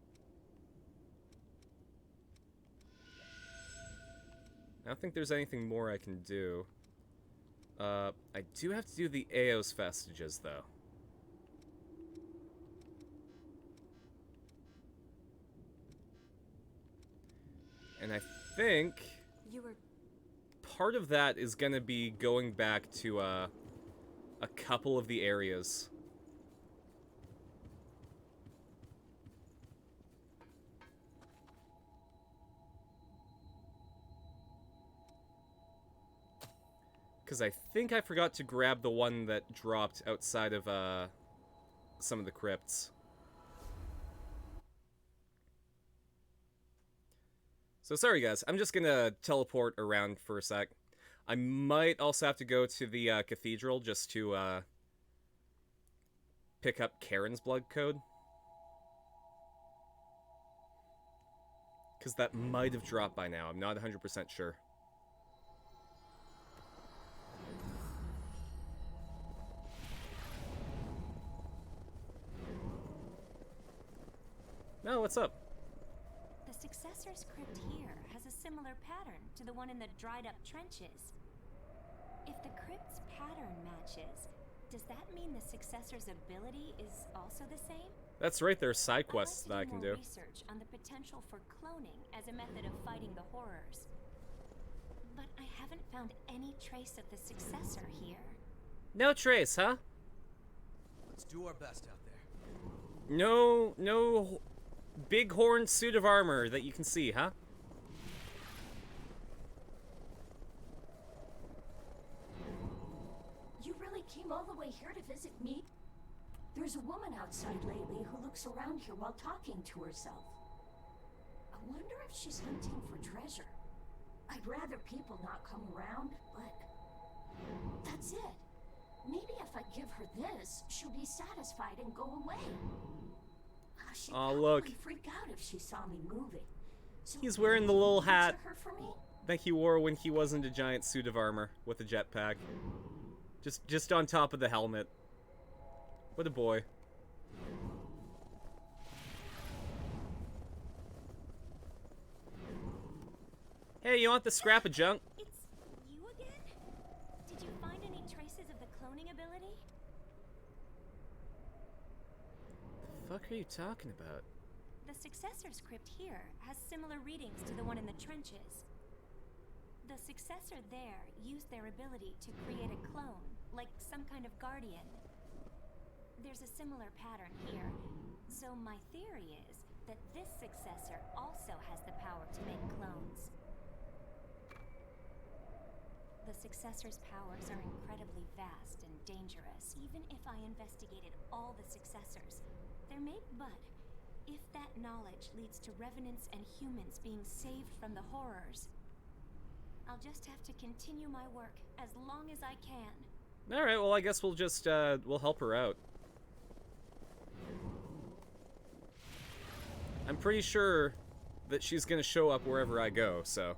I don't think there's anything more I can do. I do have to do the Eos vestiges, though. And I think You were part of that is gonna be going back to a couple of the areas. Because I think I forgot to grab the one that dropped outside of some of the crypts. So sorry guys, I'm just gonna teleport around for a sec. I might also have to go to the cathedral just to pick up Karen's blood code. Because that might have dropped by now, I'm not 100% sure. No, what's up? The Successor's crypt here has a similar pattern to the one in the dried-up trenches. If the crypt's pattern matches, does that mean the Successor's ability is also the same? That's right, there are side quests I'd that I like to can do do. more research on the potential for cloning as a method of fighting the horrors. But I haven't found any trace of the Successor here. No trace, huh? Let's do our best out there. No big horn suit of armor that you can see, huh? You really came all the way here to visit me? There's a woman outside lately who looks around here while talking to herself. I wonder if she's hunting for treasure. I'd rather people not come around, but that's it. Maybe if I give her this, she'll be satisfied and go away. She'd look. probably freak out if she saw me moving. So He's wearing the little can you hat picture her for me? that he wore when he wasn't a giant suit of armor with a jetpack. Just on top of the helmet. What a boy. Hey, you want the scrap of junk? It's you again? Did you find any traces of the cloning ability? The fuck are you talking about? The Successor's crypt here has similar readings to the one in the trenches. The Successor there used their ability to create a clone, like some kind of guardian. There's a similar pattern here, so my theory is that this Successor also has the power to make clones. The Successor's powers are incredibly vast and dangerous. Even if I investigated all the Successors, but if that knowledge leads to revenants and humans being saved from the horrors, just have to continue my work as long as I can. All right, well, I guess we'll just, we'll help her out. I'm pretty sure that she's gonna show up wherever I go, so...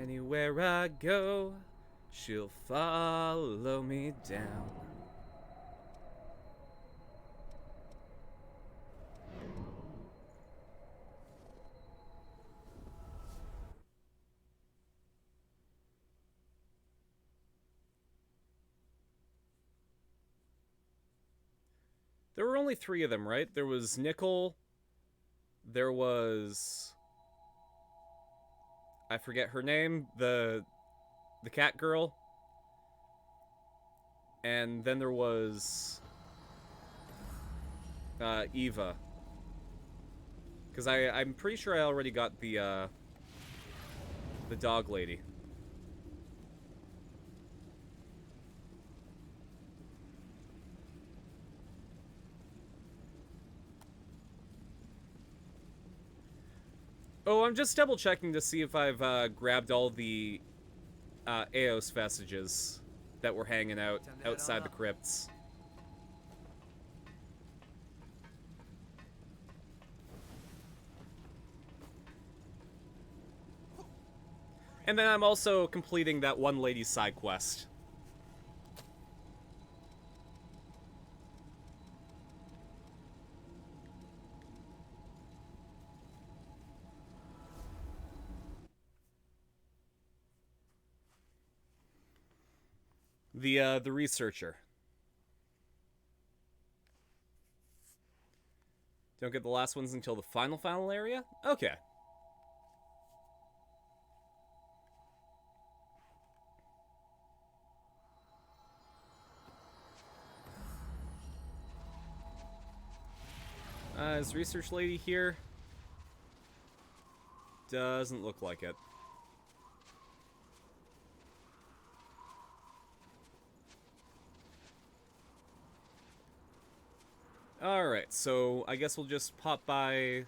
Anywhere I go, she'll follow me down. There were only 3 of them, right? There was Nickel, there was... I forget her name, the cat girl. And then there was Eva. Because I'm pretty sure I already got the dog lady. Oh, I'm just double checking to see if I've grabbed all the Eos vestiges that were hanging out outside the crypts. And then I'm also completing that one lady's side quest. The researcher. Don't get the last ones until the final area? Okay. Is research lady here? Doesn't look like it. Alright, so I guess we'll just pop by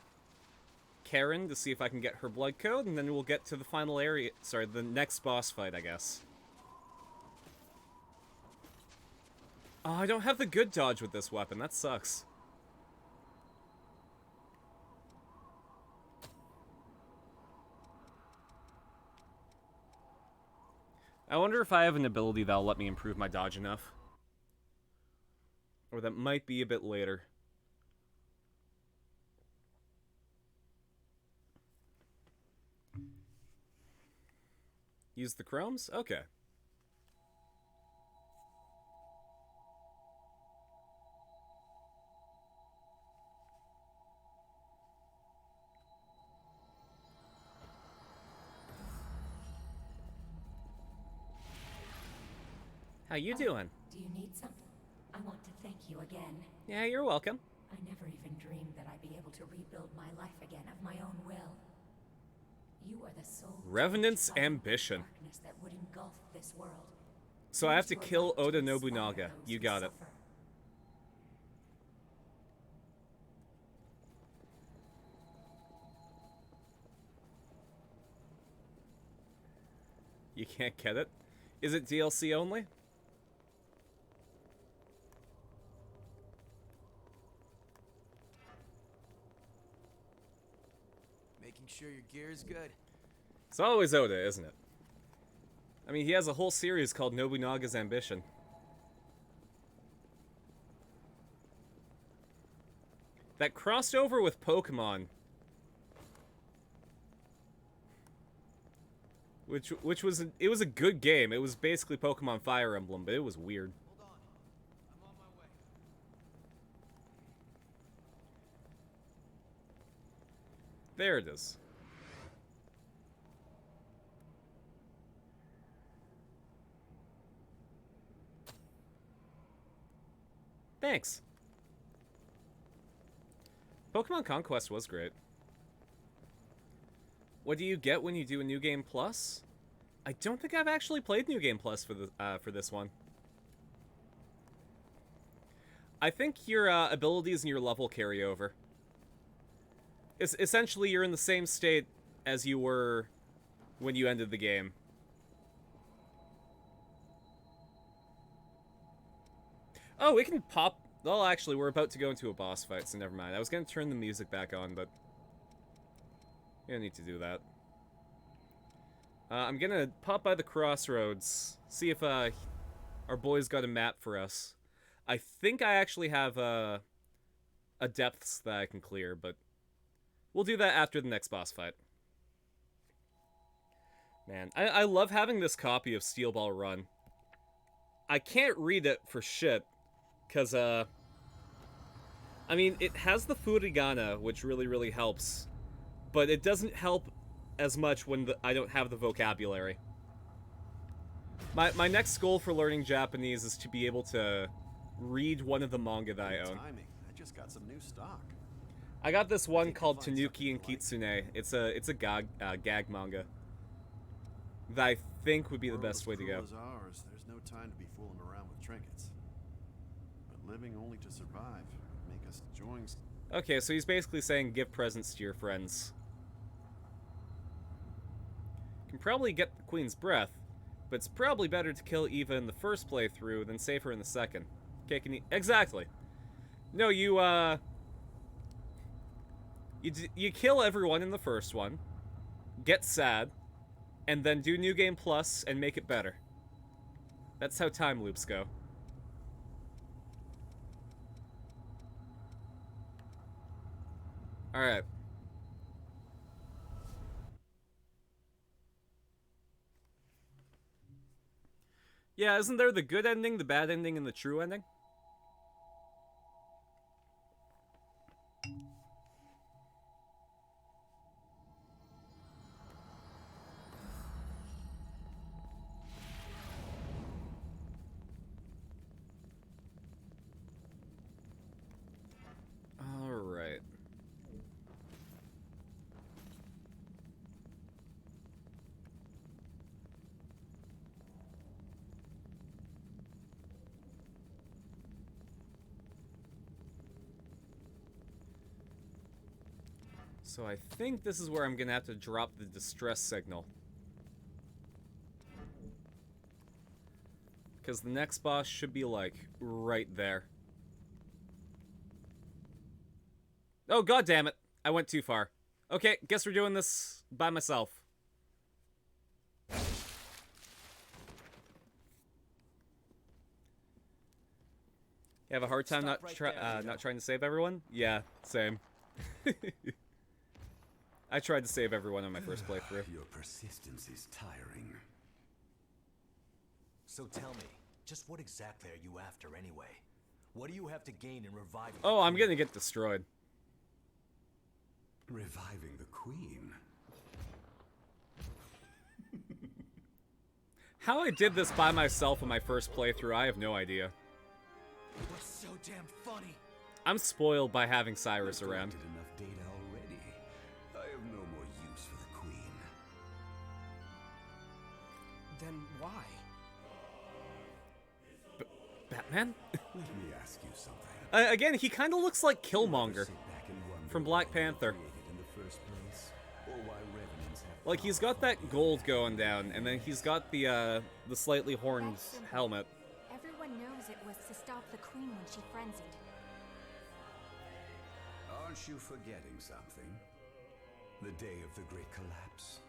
Karen to see if I can get her blood code, and then we'll get to the final area. Sorry, the next boss fight, I guess. Oh, I don't have the good dodge with this weapon. That sucks. I wonder if I have an ability that'll let me improve my dodge enough. Or that might be a bit later. Use the chromes? Okay. How you doing? Do you need something? I want to thank you again. Yeah, you're welcome. I never even dreamed that I'd be able to rebuild my life again of my own will. You are the soul Revenant's ambition. darkness that would engulf this world. So I have to kill Oda Nobunaga. You got it. You can't get it? Is it DLC only? Making sure your gear is good. It's always Oda, isn't it? I mean, he has a whole series called Nobunaga's Ambition. That crossed over with Pokemon. Which was it was a good game. It was basically Pokemon Fire Emblem, but it was weird. Hold on. I'm on my way. There it is. Thanks. Pokemon Conquest was great. What do you get when you do a New Game Plus? I don't think I've actually played New Game Plus for this one. I think your abilities and your level carry over. essentially, you're in the same state as you were when you ended the game. Oh, we can pop... Well, actually, we're about to go into a boss fight, so never mind. I was going to turn the music back on, but... we don't need to do that. I'm going to pop by the crossroads, see if our boys got a map for us. I think I actually have a depths that I can clear, but we'll do that after the next boss fight. Man, I love having this copy of Steel Ball Run. I can't read it for shit, because, I mean, it has the furigana, which really, really helps, but it doesn't help as much when I don't have the vocabulary. My next goal for learning Japanese is to be able to read one of the manga that I own. Timing. I just got some new stock. I got this one called Tanuki and Kitsune. It's a gag manga that I think would be the best way to go. As ours, there's no time to be fooling around with trinkets. But living only to survive make us enjoying. Okay, so he's basically saying give presents to your friends. Can probably get the Queen's breath, but it's probably better to kill Eva in the first playthrough than save her in the second. Okay, can you... Exactly. No, you kill everyone in the first one, get sad, and then do New Game Plus and make it better. That's how time loops go. Alright. Yeah, isn't there the good ending, the bad ending, and the true ending? Alright. So I think this is where I'm gonna have to drop the distress signal. Because the next boss should be, like, right there. Oh, god damn it! I went too far. Okay, guess we're doing this by myself. You have a hard time not trying to save everyone? Yeah, same. I tried to save everyone on my first playthrough. Your persistence is tiring. So tell me, just what exactly are you after anyway? What do you have to gain in reviving? Oh, I'm gonna get destroyed. Reviving the Queen? How I did this by myself in my first playthrough, I have no idea. What's so damn funny? I'm spoiled by having Cyrus around. Enough data already. I have no more use for the Queen. Then why? Batman? Let me ask you something. Again, he kind of looks like Killmonger from Black Panther. Like, he's got that gold going down, and then he's got the slightly horned helmet. Everyone knows it was to stop the Queen when she frenzied. Aren't you forgetting something? The day of the Great Collapse.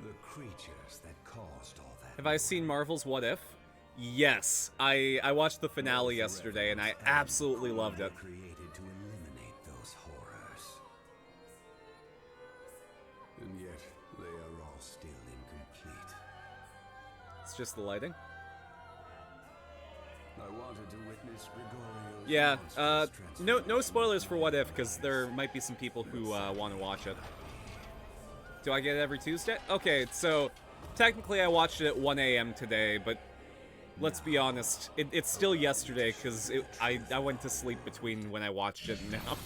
The creatures that caused all that. Have I seen Marvel's What If? Yes. I watched the finale yesterday, and I absolutely loved it. Created to eliminate those horrors. And yet, they are all still incomplete. It's just the lighting. I wanted to witness Gregorio's Yeah, no spoilers for What If, because there might be some people who want to watch it. Do I get it every Tuesday? Okay, so technically I watched it at 1 a.m. today, but let's be honest, it's still yesterday, because I went to sleep between when I watched it and now.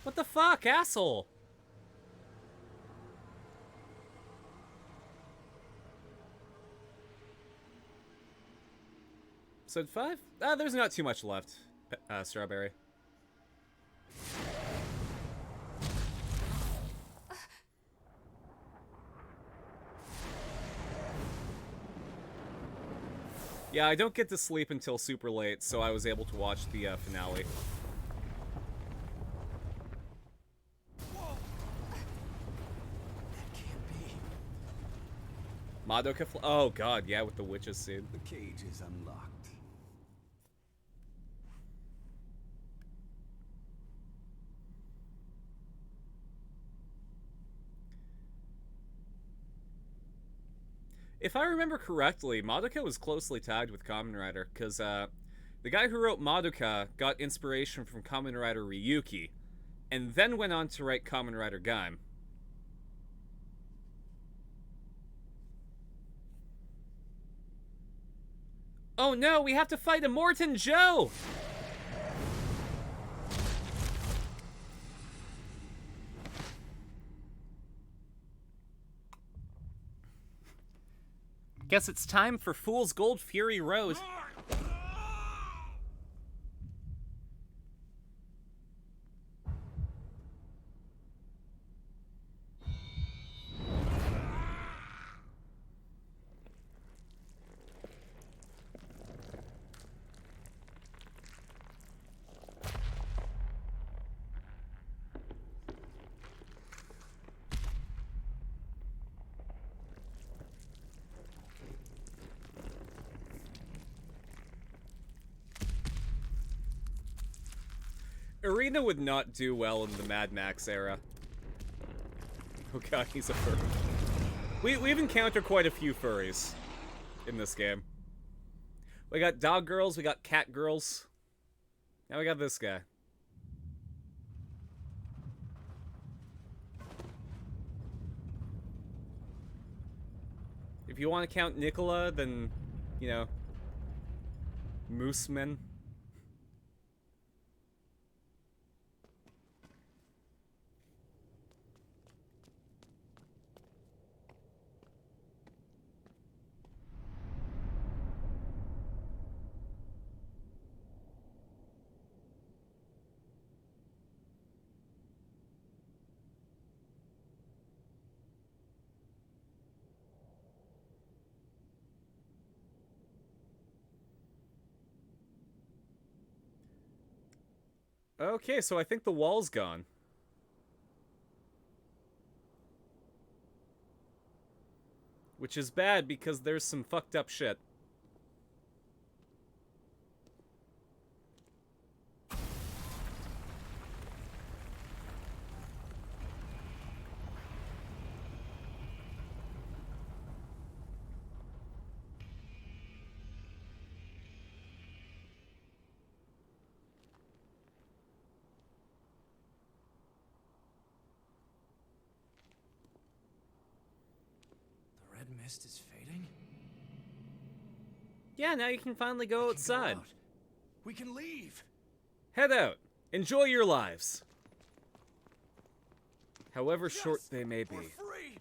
What the fuck, asshole? Episode 5? There's not too much left, Strawberry. Yeah, I don't get to sleep until super late, so I was able to watch the finale. Madoka oh god, yeah, with the witches scene. The cage is unlocked. If I remember correctly, Madoka was closely tagged with Kamen Rider, because the guy who wrote Madoka got inspiration from Kamen Rider Ryuki, and then went on to write Kamen Rider Gaim. Oh no, we have to fight Immortan Joe! Guess it's time for Fool's Gold Fury Road. Erina would not do well in the Mad Max era. Oh god, he's a furry. We've encountered quite a few furries in this game. We got dog girls, we got cat girls. Now we got this guy. If you want to count Nicola, then, you know, Moosemen. Okay, so I think the wall's gone. Which is bad because there's some fucked up shit. Red mist is fading? Yeah, now you can finally go outside. We can leave! Head out. Enjoy your lives. However short they may be. We're free!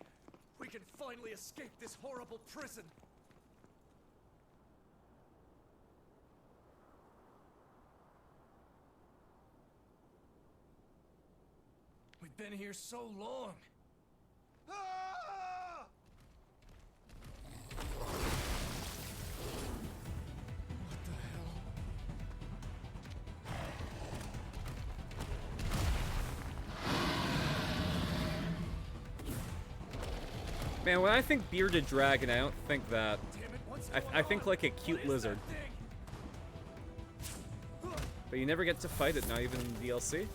We can finally escape this horrible prison! We've been here so long! Ah! Man, when I think bearded dragon, I don't think that. I think like a cute lizard. But you never get to fight it, not even in DLC.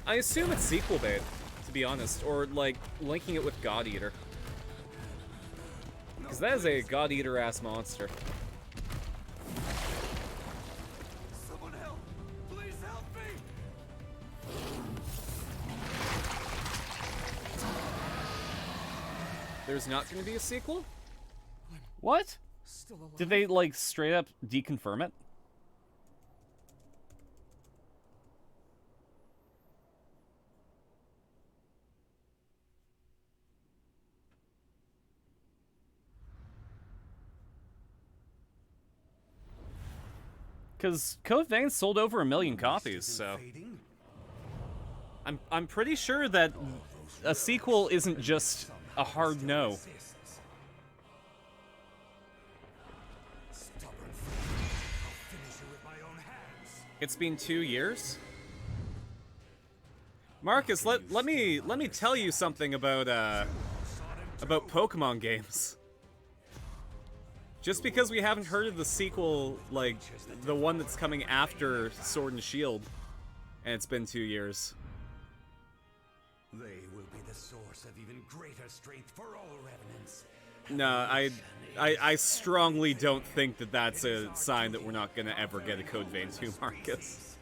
I assume it's sequel bait, to be honest, or like linking it with God Eater. Because that is a God Eater ass monster. Someone help! Please help me! There's not going to be a sequel? What? Still alive? Did they like straight up deconfirm it? Because Code Vein sold over 1 million copies, so... I'm pretty sure that a sequel isn't just a hard no. It's been 2 years? Marcus, let me tell you something about Pokemon games. Just because we haven't heard of the sequel, like the one that's coming after Sword and Shield, and it's been 2 years. They will be the source of even greater strength for all revenants. No, I strongly don't think that that's a sign that we're not gonna ever get a Code Vein 2, Marcus.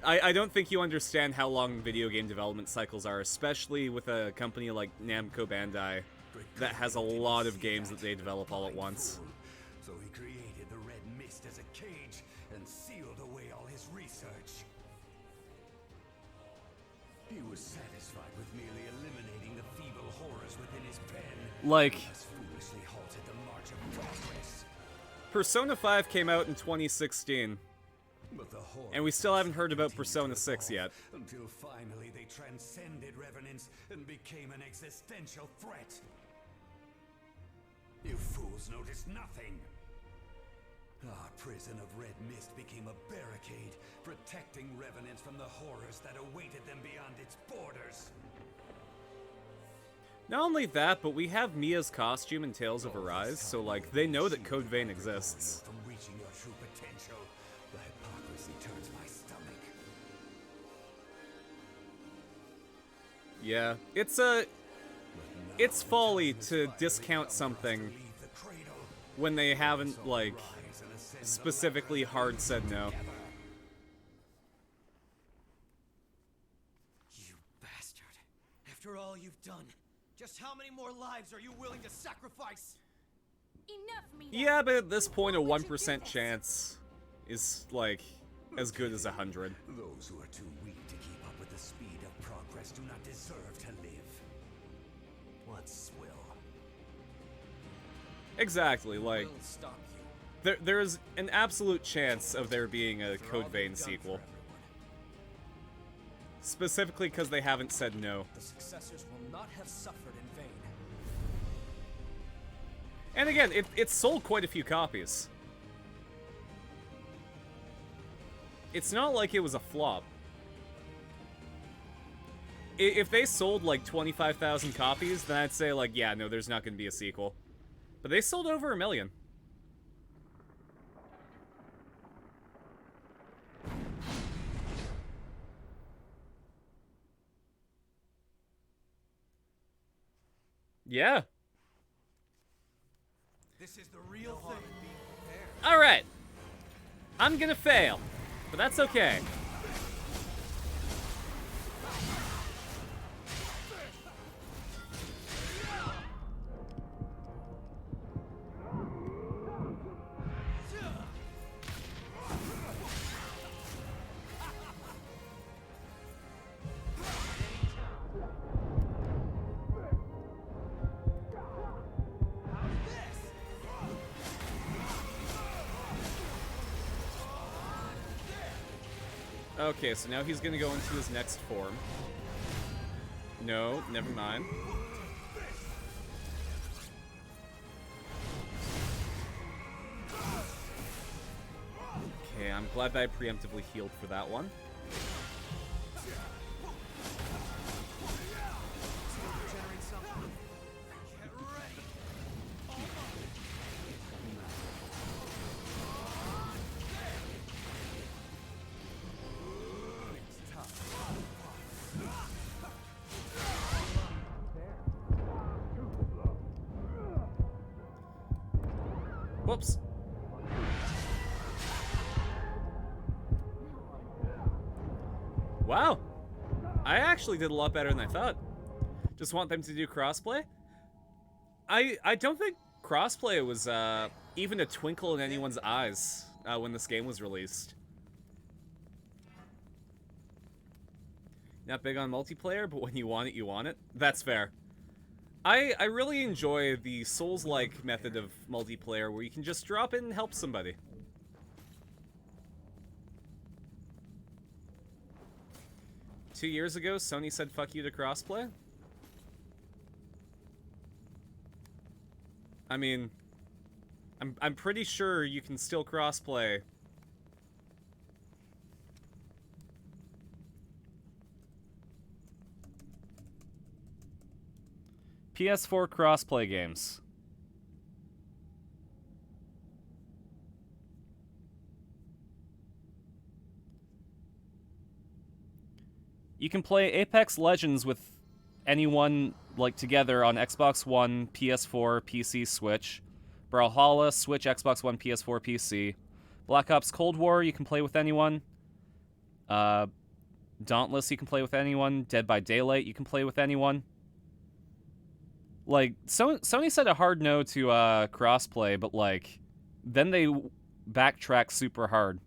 I don't think you understand how long video game development cycles are, especially with a company like Namco Bandai that has a lot of games that they develop all at once. So he created the red mist as a cage and sealed away all his research. He was satisfied with merely eliminating the feeble horrors within his pen. Like, Foolishly halted the march of progress. Persona 5 came out in 2016. And we still haven't heard about Persona 6 yet. Until finally they transcended revenants and became an existential threat. You fools noticed nothing. Our prison of red mist became a barricade, protecting revenants from the horrors that awaited them beyond its borders. Not only that, but we have Mia's costume in Tales of Arise, so like they know that Code Vein exists. From reaching your true potential, the hypocrisy turns my stomach. Yeah, it's folly to discount something when they haven't, like, specifically hard said no. You bastard. After all you've done, just how many more lives are you willing to sacrifice? Enough, Mia. Yeah, but at this point, a 1% chance is, like, as good as 100. Those who are too weak to keep up with the speed of progress do not deserve to live. What swill? Exactly, like, there's an absolute chance of there being a Code Vein sequel. Specifically because they haven't said no. The successors will not have suffered in vain. And again, it sold quite a few copies. It's not like it was a flop. If they sold like 25,000 copies, then I'd say like, yeah, no, there's not going to be a sequel. But they sold over 1 million. Yeah. This is the real thing. Alright. I'm gonna fail, but that's okay. Okay, so now he's gonna go into his next form. No, never mind. Okay, I'm glad that I preemptively healed for that one. Whoops. Wow. I actually did a lot better than I thought. Just want them to do crossplay? I don't think crossplay was even a twinkle in anyone's eyes when this game was released. Not big on multiplayer, but when you want it, you want it. That's fair. I really enjoy the Souls-like method of multiplayer where you can just drop in and help somebody. 2 years ago, Sony said fuck you to crossplay? I mean, I'm pretty sure you can still crossplay. PS4 crossplay games. You can play Apex Legends with anyone, like, together on Xbox One, PS4, PC, Switch. Brawlhalla, Switch, Xbox One, PS4, PC. Black Ops Cold War, you can play with anyone. Dauntless, you can play with anyone. Dead by Daylight, you can play with anyone. Like, Sony said a hard no to crossplay, but, like, then they backtrack super hard.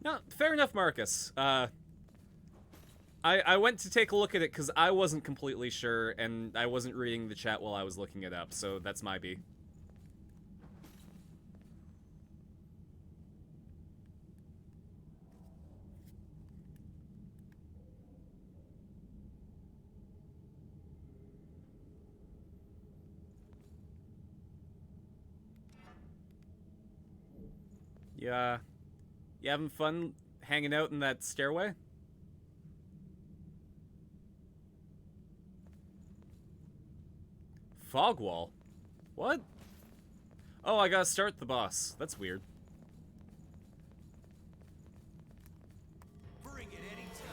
No, fair enough, Marcus. I went to take a look at it because I wasn't completely sure, and I wasn't reading the chat while I was looking it up, so that's my B. Yeah. You having fun hanging out in that stairway? Fog wall? What? Oh, I gotta start the boss. That's weird. Bring it anytime.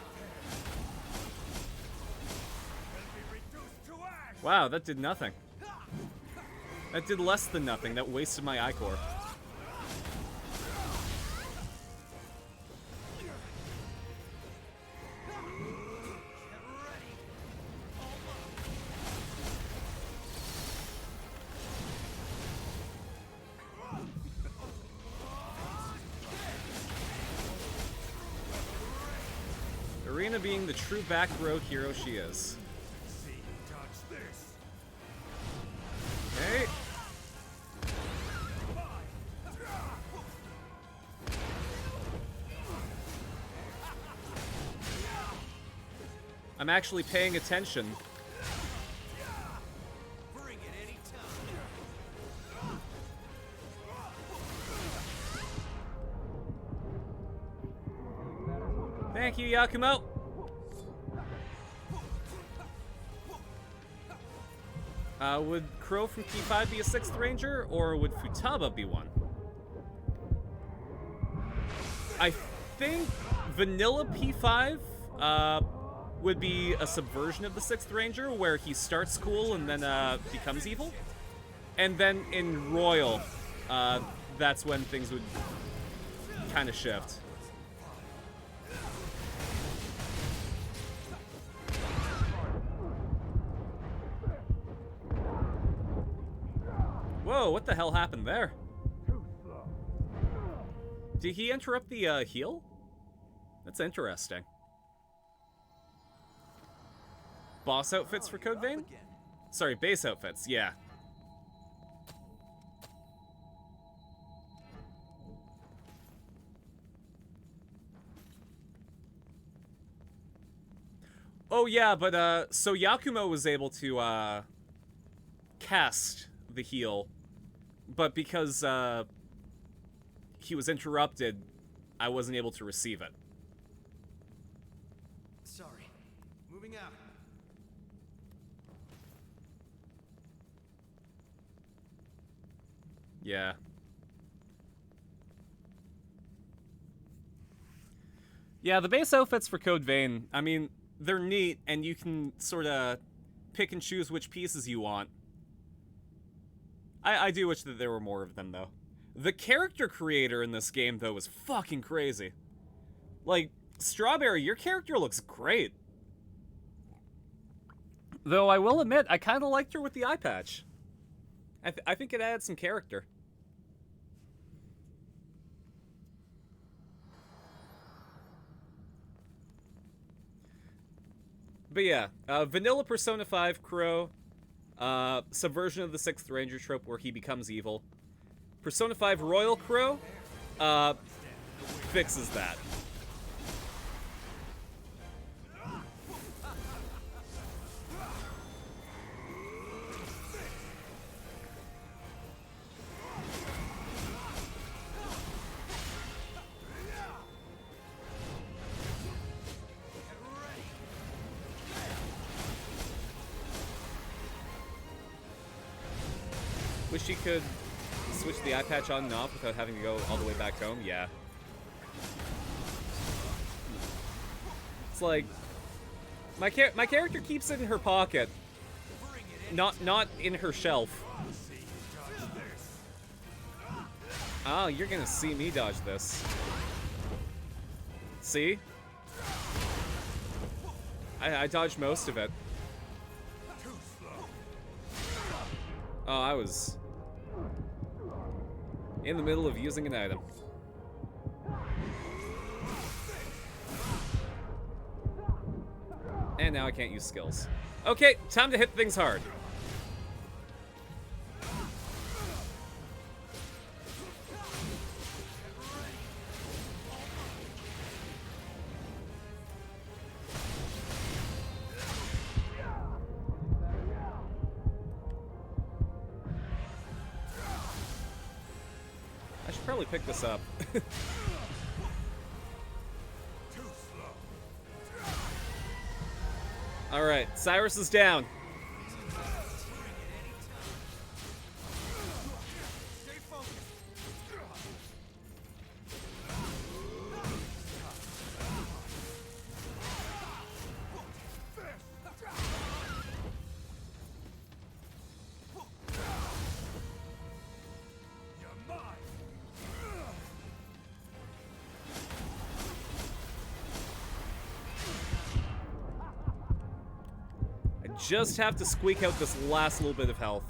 Be reduced to ash. Wow, that did nothing. That did less than nothing. That wasted my I-core. Erina being the true back row hero she is. See, touch this. Okay. I'm actually paying attention. Bring it anytime. Thank you, Yakumo. Would Crow from P5 be a 6th Ranger, or would Futaba be one? I think vanilla P5 would be a subversion of the 6th Ranger, where he starts cool and then becomes evil. And then in Royal, that's when things would kind of shift. Whoa, what the hell happened there? Did he interrupt the heal? That's interesting. Boss outfits for Code Vein? Sorry, base outfits, yeah. Oh yeah, but so Yakumo was able to cast the heal, but because he was interrupted, I wasn't able to receive it. Sorry. Moving out. Yeah. Yeah, the base outfits for Code Vein, I mean, they're neat, and you can sort of pick and choose which pieces you want. I do wish that there were more of them, though. The character creator in this game, though, was fucking crazy. Like, Strawberry, your character looks great. Though I will admit, I kind of liked her with the eye patch. I think it added some character. But yeah, vanilla Persona 5 Crow, subversion of the 6th Ranger trope where he becomes evil. Persona 5 Royal Crow, fixes that. Wish you could switch the eye patch on and off without having to go all the way back home. Yeah. It's like my character keeps it in her pocket, not in her shelf. Oh, you're gonna see me dodge this. See? I dodged most of it. Oh, I was in the middle of using an item. And now I can't use skills. Okay, time to hit things hard. I should probably pick this up. Alright, Cyrus is down. Just have to squeak out this last little bit of health.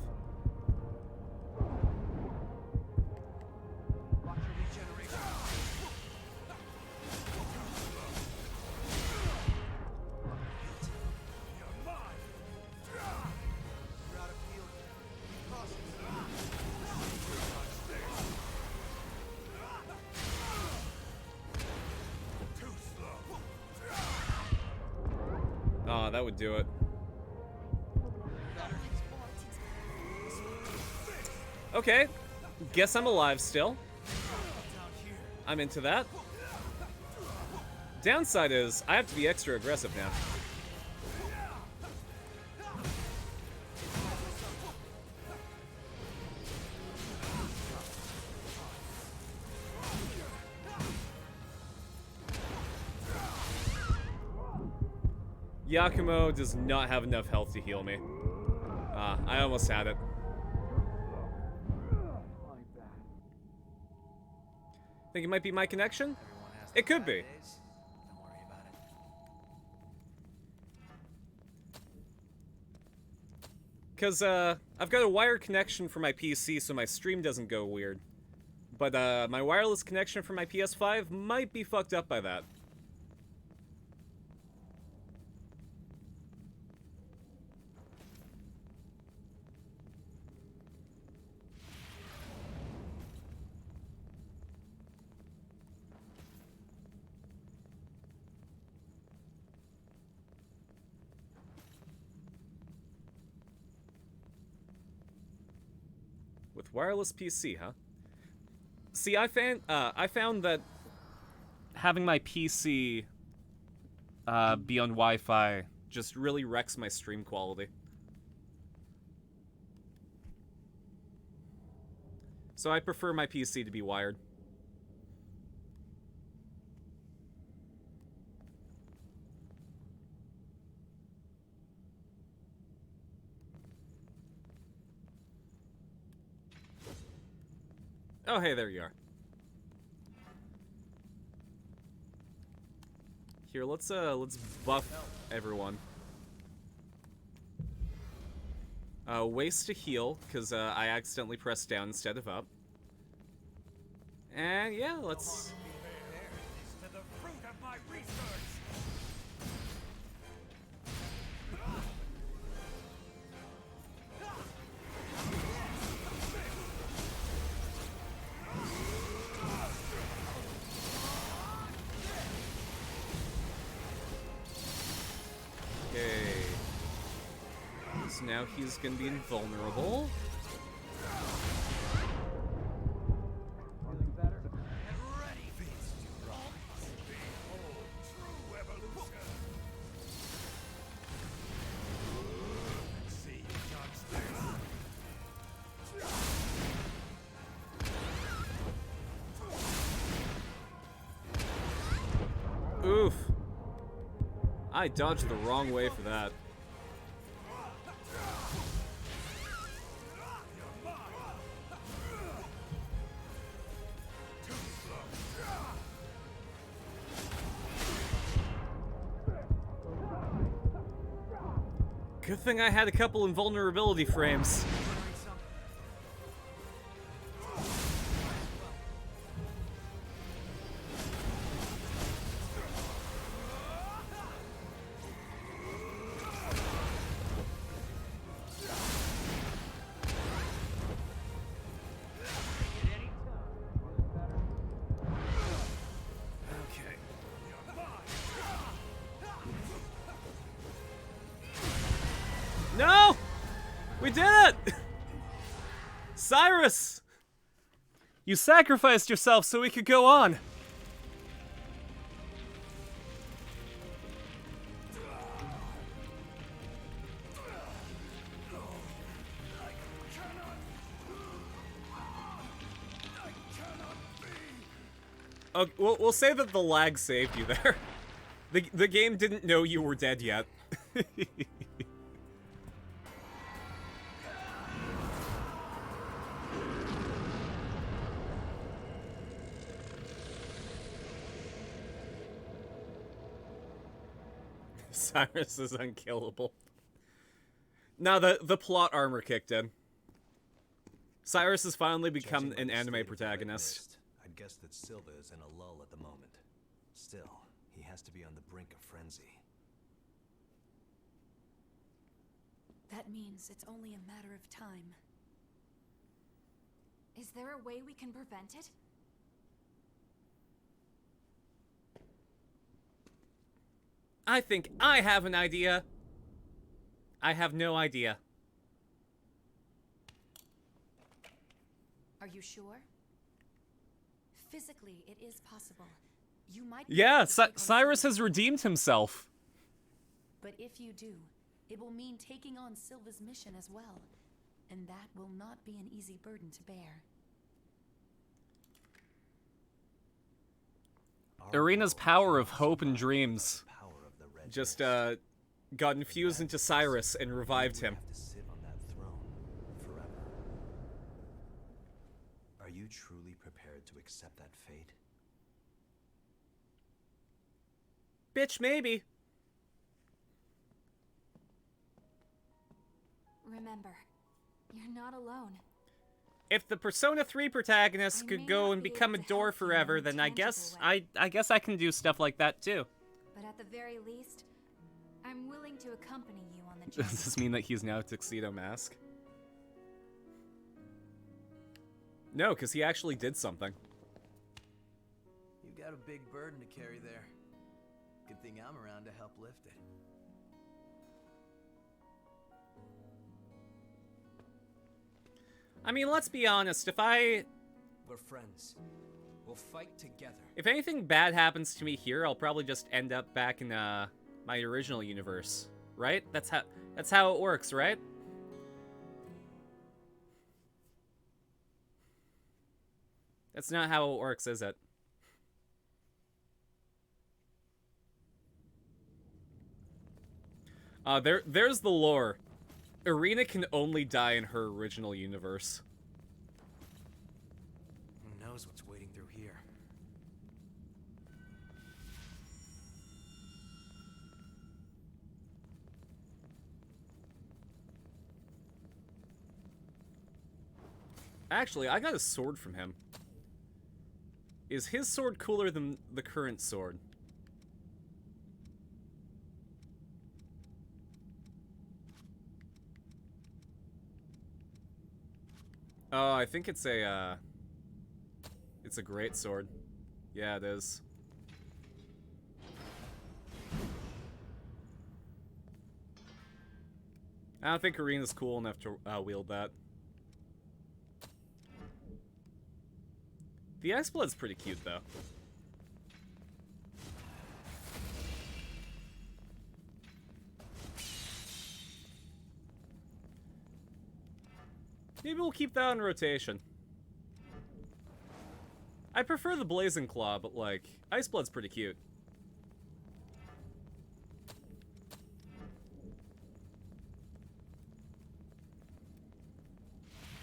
Oh, that would do it. Okay, guess I'm alive still. I'm into that. Downside is, I have to be extra aggressive now. Yakumo does not have enough health to heal me. I almost had it. Think it might be my connection? It could be. Because, I've got a wired connection for my PC so my stream doesn't go weird. But, my wireless connection for my PS5 might be fucked up by that. With wireless PC, huh? See, I found that having my PC be on Wi-Fi just really wrecks my stream quality. So I prefer my PC to be wired. Oh, hey, there you are. Here, let's buff everyone. Waste to heal, because I accidentally pressed down instead of up. And yeah, let's... So now he's gonna be invulnerable. Oof. I dodged the wrong way for that. Good thing I had a couple invulnerability frames. No! We did it! Cyrus! You sacrificed yourself so we could go on. Okay, we'll say that the lag saved you there. The game didn't know you were dead yet. Cyrus is unkillable. Now the plot armor kicked in. Cyrus has finally become an anime protagonist. I'd guess that Silva is in a lull at the moment. Still, he has to be on the brink of frenzy. That means it's only a matter of time. Is there a way we can prevent it? I think I have an idea. I have no idea. Are you sure? Physically, it is possible. You might. Yeah, Cyrus has redeemed himself. But if you do, it will mean taking on Silva's mission as well, and that will not be an easy burden to bear. Erina's power of hope and dreams just got infused into Cyrus and revived him. Are you truly prepared to accept that fate? Bitch, maybe. Remember, you're not alone. If the Persona 3 protagonist could go and become a door forever, then I guess I can do stuff like that too. But at the very least, I'm willing to accompany you on the Does this mean that he's now Tuxedo Mask? No, because he actually did something. You've got a big burden to carry there. Good thing I'm around to help lift it. I mean, let's be honest, We're friends. We'll fight together. if anything bad happens to me here, I'll probably just end up back in my original universe, right? That's how it works, right? That's not how it works, is it? There's the lore. Erina can only die in her original universe. Who knows what's waiting through here? Actually, I got a sword from him. Is his sword cooler than the current sword? Oh, I think it's a great sword. Yeah, it is. I don't think Erina's cool enough to wield that. The Ice Blood's pretty cute, though. Maybe we'll keep that in rotation. I prefer the Blazing Claw, but, like, Ice Blood's pretty cute.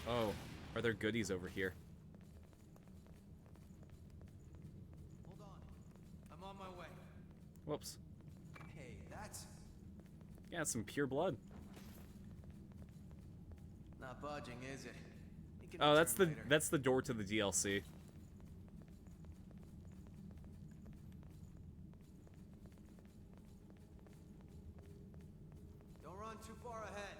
Oh, are there goodies over here? Hold on. I'm on my way. Whoops. Hey, that's Yeah, some pure blood. not budging, is it? We can Oh, return later. that's the door to the DLC. Don't run too far ahead.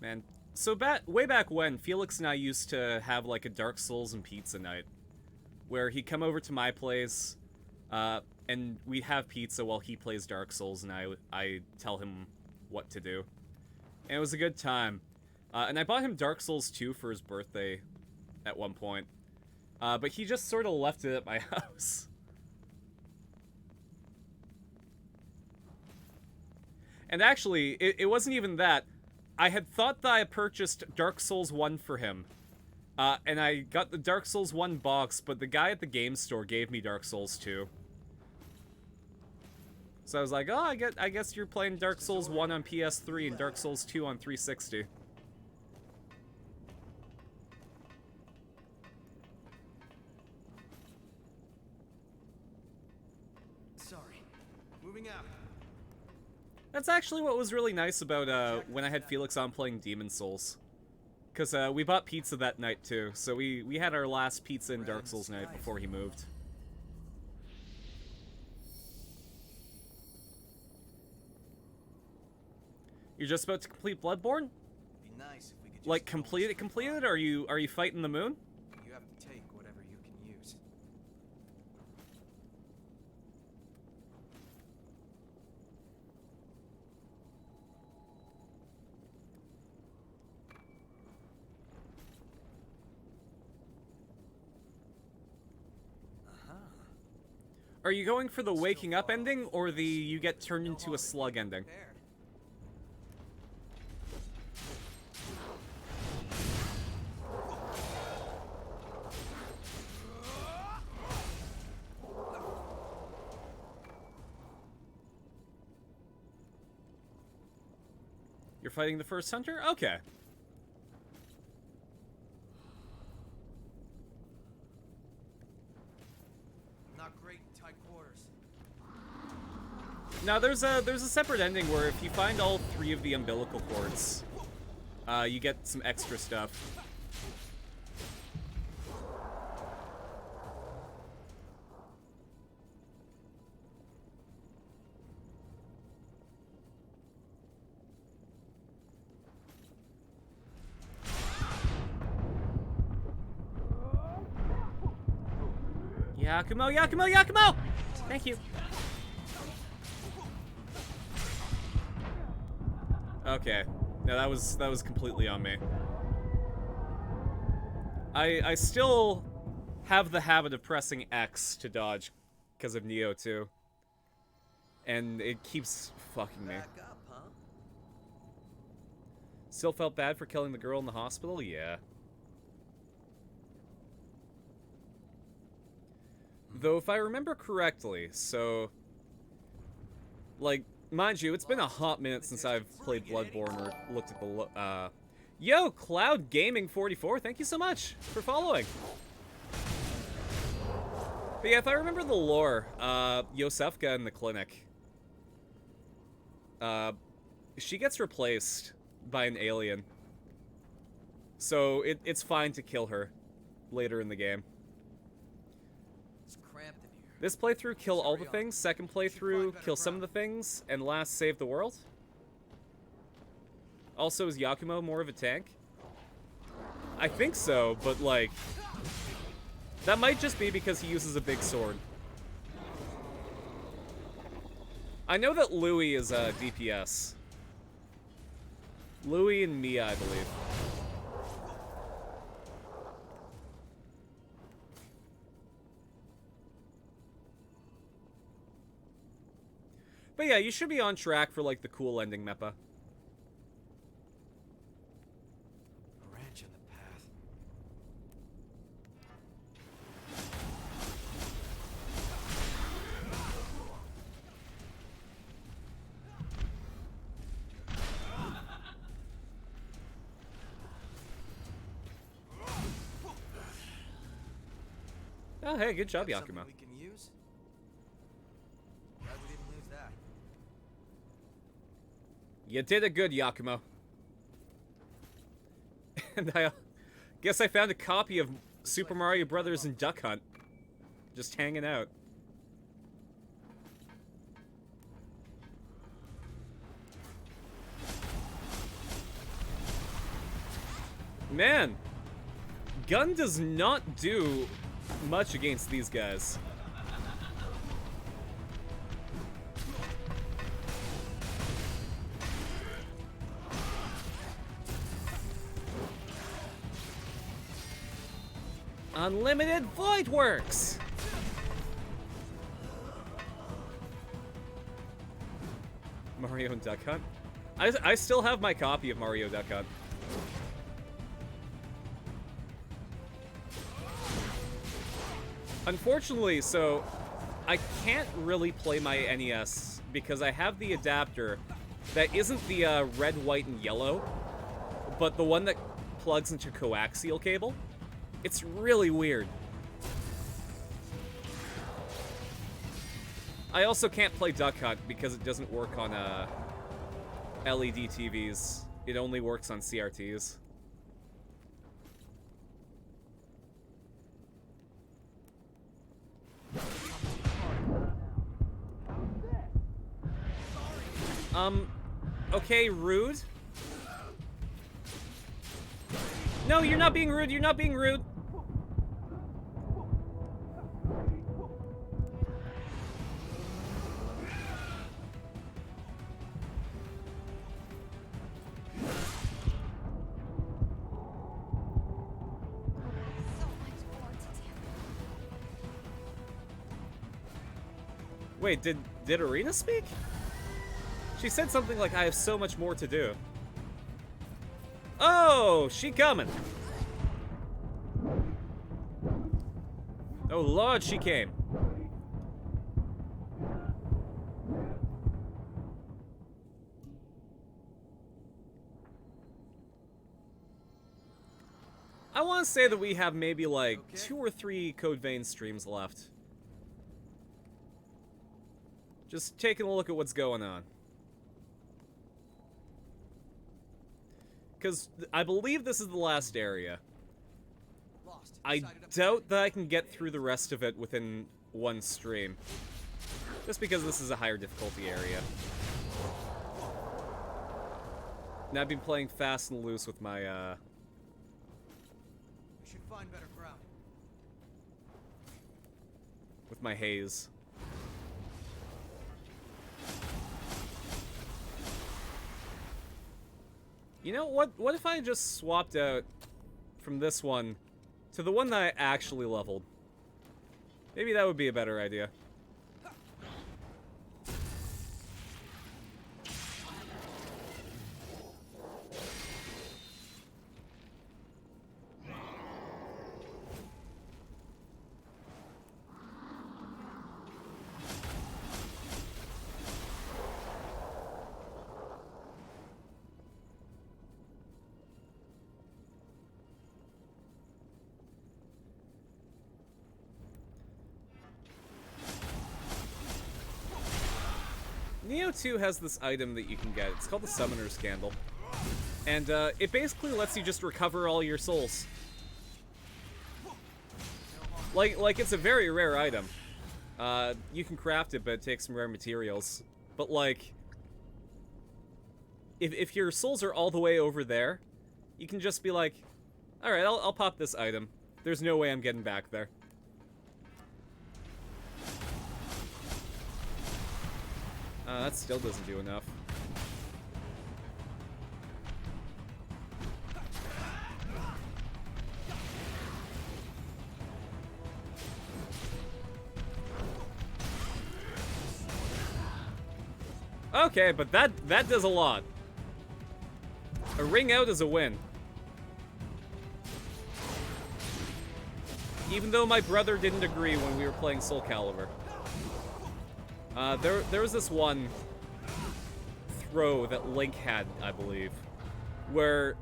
Man, so way back when, Felix and I used to have like a Dark Souls and pizza night, where he'd come over to my place, and we'd have pizza while he plays Dark Souls, and I tell him what to do, and it was a good time. And I bought him Dark Souls 2 for his birthday, at one point, but he just sort of left it at my house. And actually, it wasn't even that. I had thought that I purchased Dark Souls 1 for him, and I got the Dark Souls 1 box, but the guy at the game store gave me Dark Souls 2. So I was like, oh, I guess you're playing Dark Souls 1 on PS3 and Dark Souls 2 on 360. Sorry. Moving out. That's actually what was really nice about when I had Felix on playing Demon Souls. Because we bought pizza that night too, so we had our last pizza and Dark Souls night before he moved. You're just about to complete Bloodborne? Be nice if we could just Like complete it? Are you fighting the moon? You have to take whatever you can use. Are you going for the waking up ending or the you get turned into a slug ending? You're fighting the first hunter? Okay. Not great in tight quarters. Now there's a separate ending where if you find all 3 of the umbilical cords, you get some extra stuff. Yakumo, Yakumo, Yakumo! Thank you. Okay. No, that was completely on me. I still have the habit of pressing X to dodge because of Neo 2. And it keeps fucking me. Back up, huh? Still felt bad for killing the girl in the hospital? Yeah. Though, if I remember correctly, so... Like, mind you, it's been a hot minute since I've played Bloodborne or looked at the... Yo, Cloud Gaming 44, thank you so much for following. But yeah, if I remember the lore, Yosefka in the clinic, she gets replaced by an alien. So it's fine to kill her later in the game. It's cramped This playthrough, kill all the things. Second playthrough, kill some of the things. And last, save the world. Also, is Yakumo more of a tank? I think so, but like... that might just be because he uses a big sword. I know that Louis is DPS. Louis and Mia, I believe. But yeah, you should be on track for like the cool ending Meppa. A ranch in the path. Oh, hey, good job, Got Yakumo. something we can use? Glad we didn't lose that. You did it good, Yakumo. And I guess I found a copy of Super Mario Brothers and Duck Hunt. Just hanging out. Man, gun does not do much against these guys. Unlimited Void works! Mario and Duck Hunt? I still have my copy of Mario Duck Hunt. Unfortunately, so I can't really play my NES because I have the adapter that isn't the red, white, and yellow, but the one that plugs into coaxial cable. It's really weird. I also can't play Duck Hunt because it doesn't work on LED TVs. It only works on CRTs. Okay, rude. No, you're not being rude, you're not being rude. Wait, did Erina speak? She said something like, I have so much more to do. Oh, she coming. Oh Lord, she came. I want to say that we have maybe like 2 or 3 Code Vein streams left. Just taking a look at what's going on. Because I believe this is the last area. I doubt that I can get through the rest of it within one stream. Just because this is a higher difficulty area. And I've been playing fast and loose with my, We should find better ground. with my haze. You know, what if I just swapped out from this one to the one that I actually leveled? Maybe that would be a better idea. Neo 2 has this item that you can get. It's called the Summoner's Candle. And it basically lets you just recover all your souls. Like it's a very rare item. You can craft it, but it takes some rare materials. But, like, if your souls are all the way over there, you can just be like, alright, I'll pop this item. There's no way I'm getting back there. That still doesn't do enough. Okay, but that does a lot. A ring out is a win. Even though my brother didn't agree when we were playing Soul Calibur. There was this one throw that Link had, I believe, where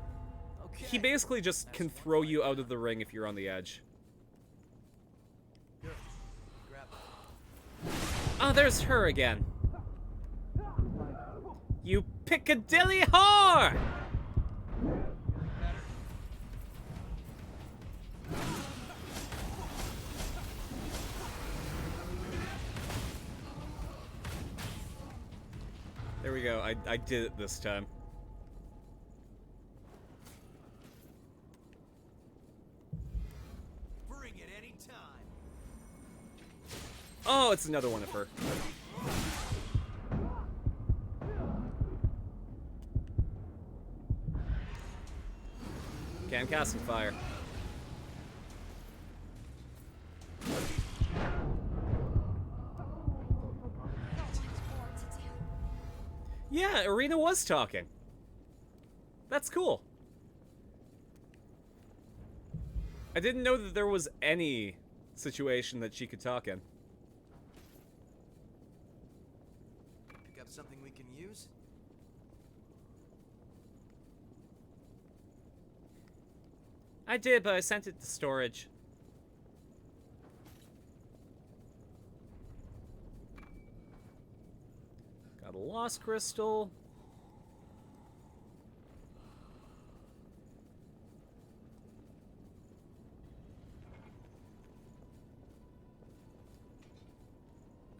he basically just can throw you out of the ring if you're on the edge. Ah, there's her again. You Piccadilly whore! There we go. I did it this time. Bring it any time. Oh, it's another one of her. Okay, I'm casting fire. Yeah, Erina was talking. That's cool. I didn't know that there was any situation that she could talk in. Pick up something we can use? I did, but I sent it to storage. Got a lost crystal.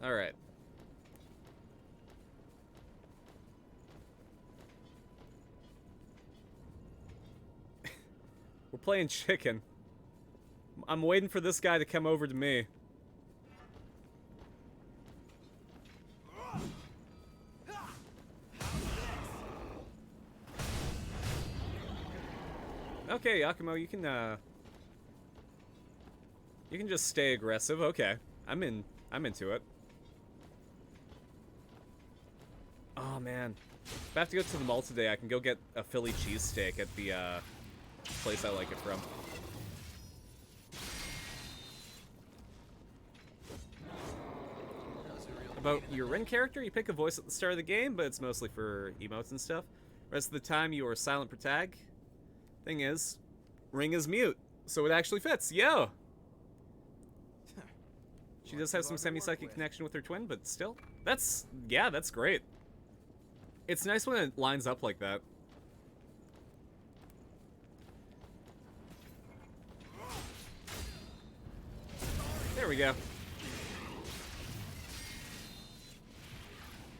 All right. We're playing chicken. I'm waiting for this guy to come over to me. Okay, Yakumo, you can just stay aggressive. Okay. I'm into it. Oh man. If I have to go to the mall today, I can go get a Philly cheesesteak at the place I like it from. About your Rin character, you pick a voice at the start of the game, but it's mostly for emotes and stuff. Rest of the time, you are silent per tag. Thing is, Ring is mute, so it actually fits. Yo! She does have some semi-psychic connection with her twin, but still. That's great. It's nice when it lines up like that. There we go.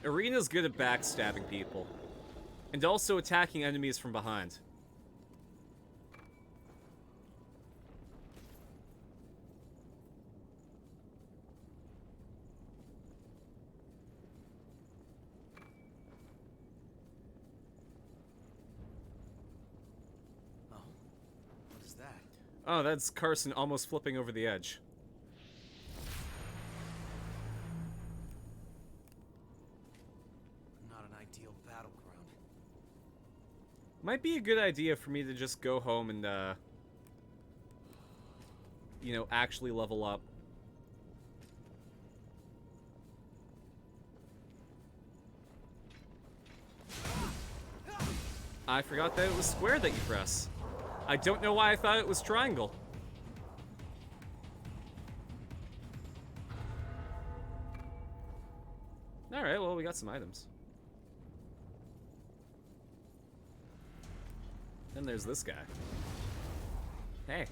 Erina's good at backstabbing people. And also attacking enemies from behind. Oh, what is that? Oh, that's Carson almost flipping over the edge. Not an ideal battleground. Might be a good idea for me to just go home and, you know, actually level up. I forgot that it was square that you press. I don't know why I thought it was triangle. Alright, well, we got some items. Then there's this guy. Hey.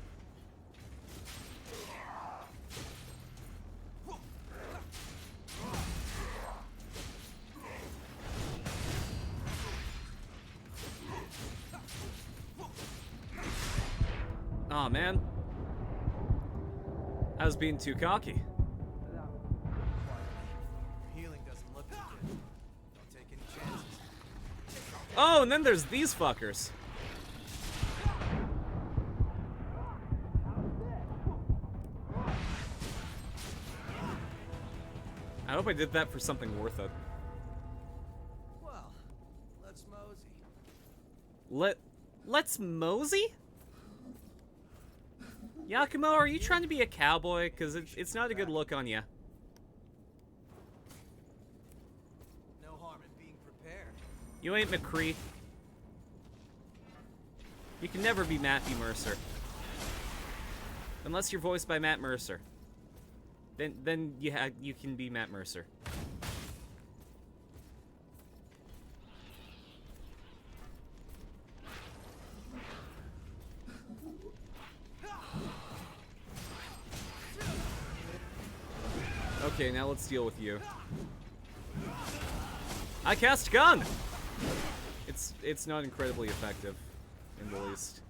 Aw, man. I was being too cocky. Healing doesn't look too good. Don't take any chances. Oh, and then there's these fuckers. I hope I did that for something worth it. Well, let's mosey. Let's mosey? Yakumo, are you trying to be a cowboy? Because it's not a good look on you. No harm in being prepared. You ain't McCree. You can never be Matthew Mercer. Unless you're voiced by Matt Mercer. Then you can be Matt Mercer. Okay, now let's deal with you. I cast gun! It's not incredibly effective, in the least.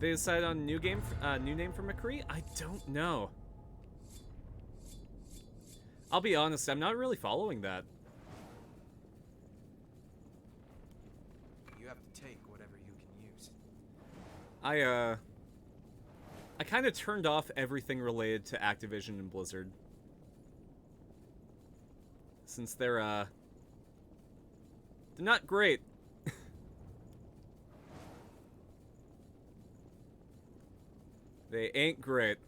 They decided on a new name for McCree? I don't know. I'll be honest, I'm not really following that. You have to take whatever you can use. I kind of turned off everything related to Activision and Blizzard. Since they're not great. They ain't great.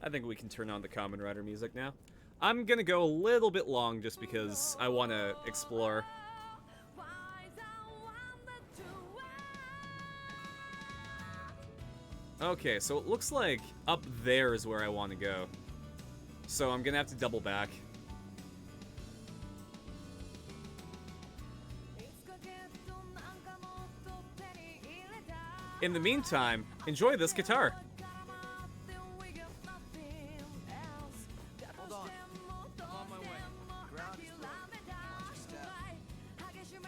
I think we can turn on the Kamen Rider music now. I'm gonna go a little bit long just because I want to explore. Okay, so it looks like up there is where I want to go. So I'm gonna have to double back. In the meantime, enjoy this guitar. Hold on. I'm on my way. Ground is broken. Watch your step.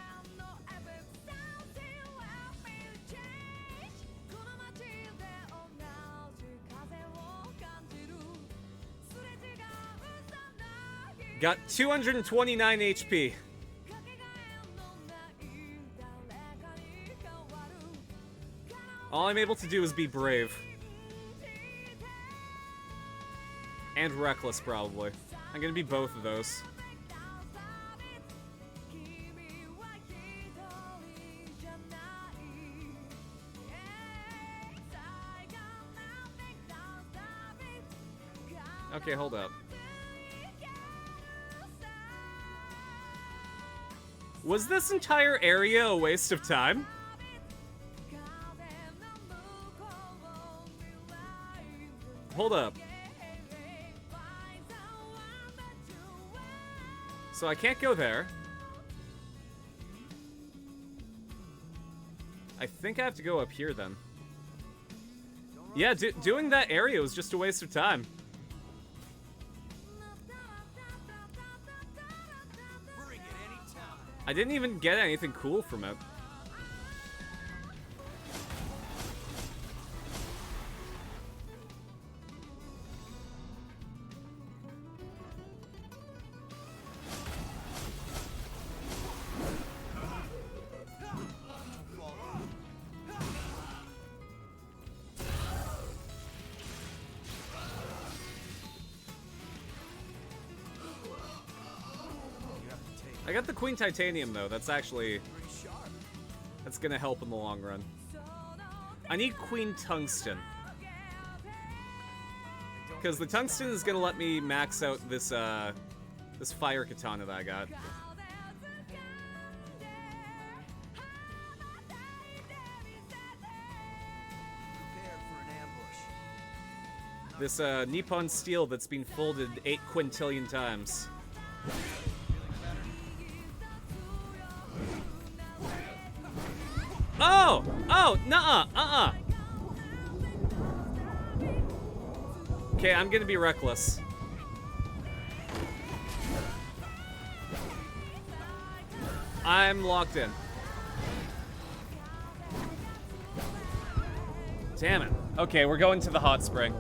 Got 229 HP. All I'm able to do is be brave. And reckless, probably. I'm gonna be both of those. Okay, hold up. Was this entire area a waste of time? Hold up. So I can't go there. I think I have to go up here then. Yeah, doing that area was just a waste of time. I didn't even get anything cool from it. I got the Queen Titanium, though. That's actually... that's gonna help in the long run. I need Queen Tungsten. Because the Tungsten is gonna let me max out this, this fire katana that I got. Prepare for an ambush. This Nippon steel that's been folded 8 quintillion times. Oh! Oh! Nuh-uh! Okay, I'm gonna be reckless. I'm locked in. Damn it. Okay, we're going to the hot spring.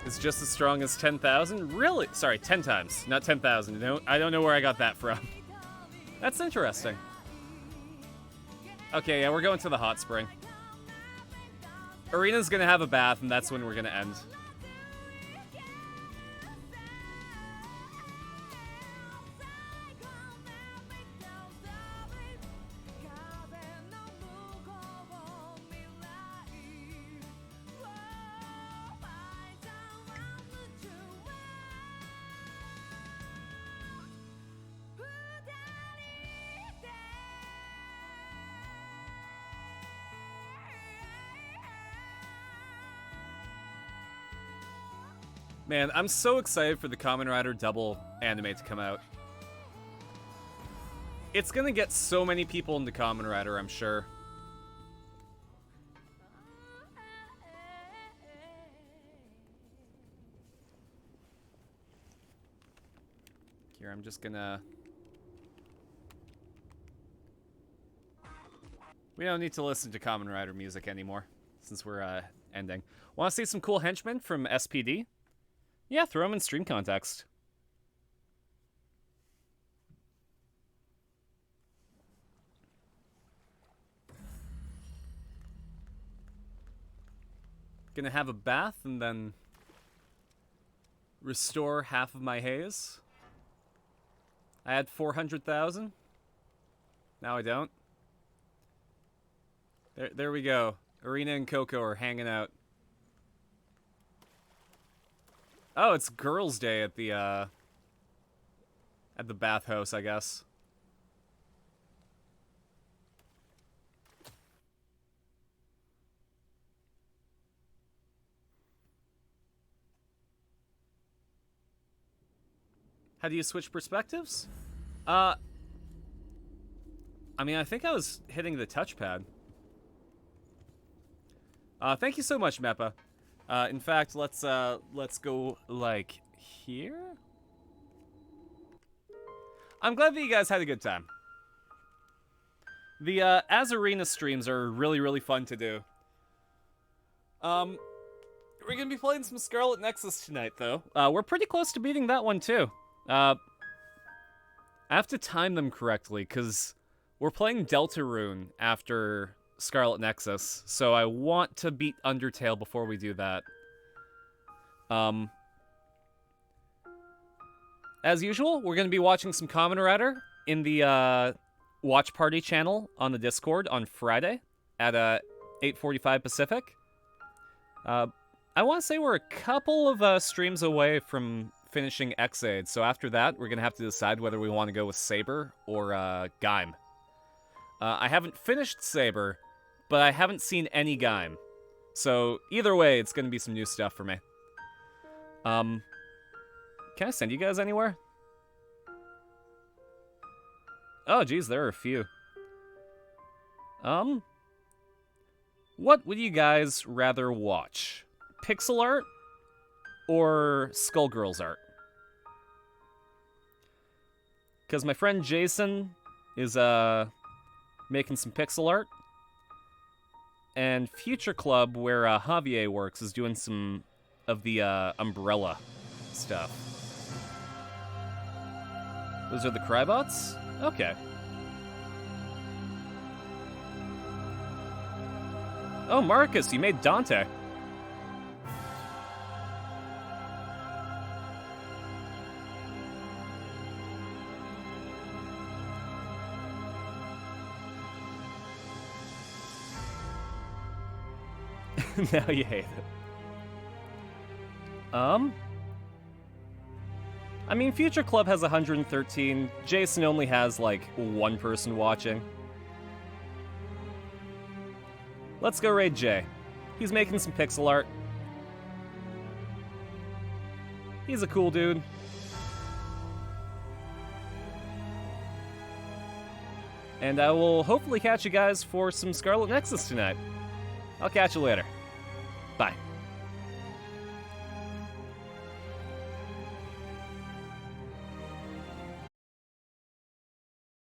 It's just as strong as 10,000? Really? Sorry, 10 times, not 10,000. No, I don't know where I got that from. That's interesting. Okay, yeah, we're going to the hot spring. Erina's gonna have a bath, and that's when we're gonna end. Man, I'm so excited for the Kamen Rider Double anime to come out. It's gonna get so many people into Kamen Rider, I'm sure. Here, I'm just gonna... We don't need to listen to Kamen Rider music anymore, since we're ending. Want to see some cool henchmen from SPD? Yeah, throw them in stream context. Gonna have a bath and then restore half of my haze. I had 400,000. Now I don't. There we go. Erina and Coco are hanging out. Oh, it's Girls' Day at the bathhouse, I guess. How do you switch perspectives? I mean, I think I was hitting the touchpad. Thank you so much, Meppa. In fact, let's go, like, here? I'm glad that you guys had a good time. The, As Erina streams are really, really fun to do. We're gonna be playing some Scarlet Nexus tonight, though. We're pretty close to beating that one, too. I have to time them correctly, because we're playing Deltarune after Scarlet Nexus, so I want to beat Undertale before we do that. As usual, we're going to be watching some Kamen Rider in the Watch Party channel on the Discord on Friday at 8:45 Pacific. I want to say we're a couple of streams away from finishing Xaid, so after that, we're going to have to decide whether we want to go with Saber or Gaim. I haven't finished Saber, but I haven't seen any Gaim. So, either way, it's going to be some new stuff for me. Can I send you guys anywhere? Oh, geez, there are a few. What would you guys rather watch? Pixel art or Skullgirls art? Because my friend Jason is, making some pixel art. And Future Club, where Javier works, is doing some of the Umbrella stuff. Those are the Crybots? Okay. Oh, Marcus, you made Dante. Now you hate it. I mean, Future Club has 113. Jason only has, like, one person watching. let's go raid Jay. He's making some pixel art. He's a cool dude. And I will hopefully catch you guys for some Scarlet Nexus tonight. I'll catch you later. Bye.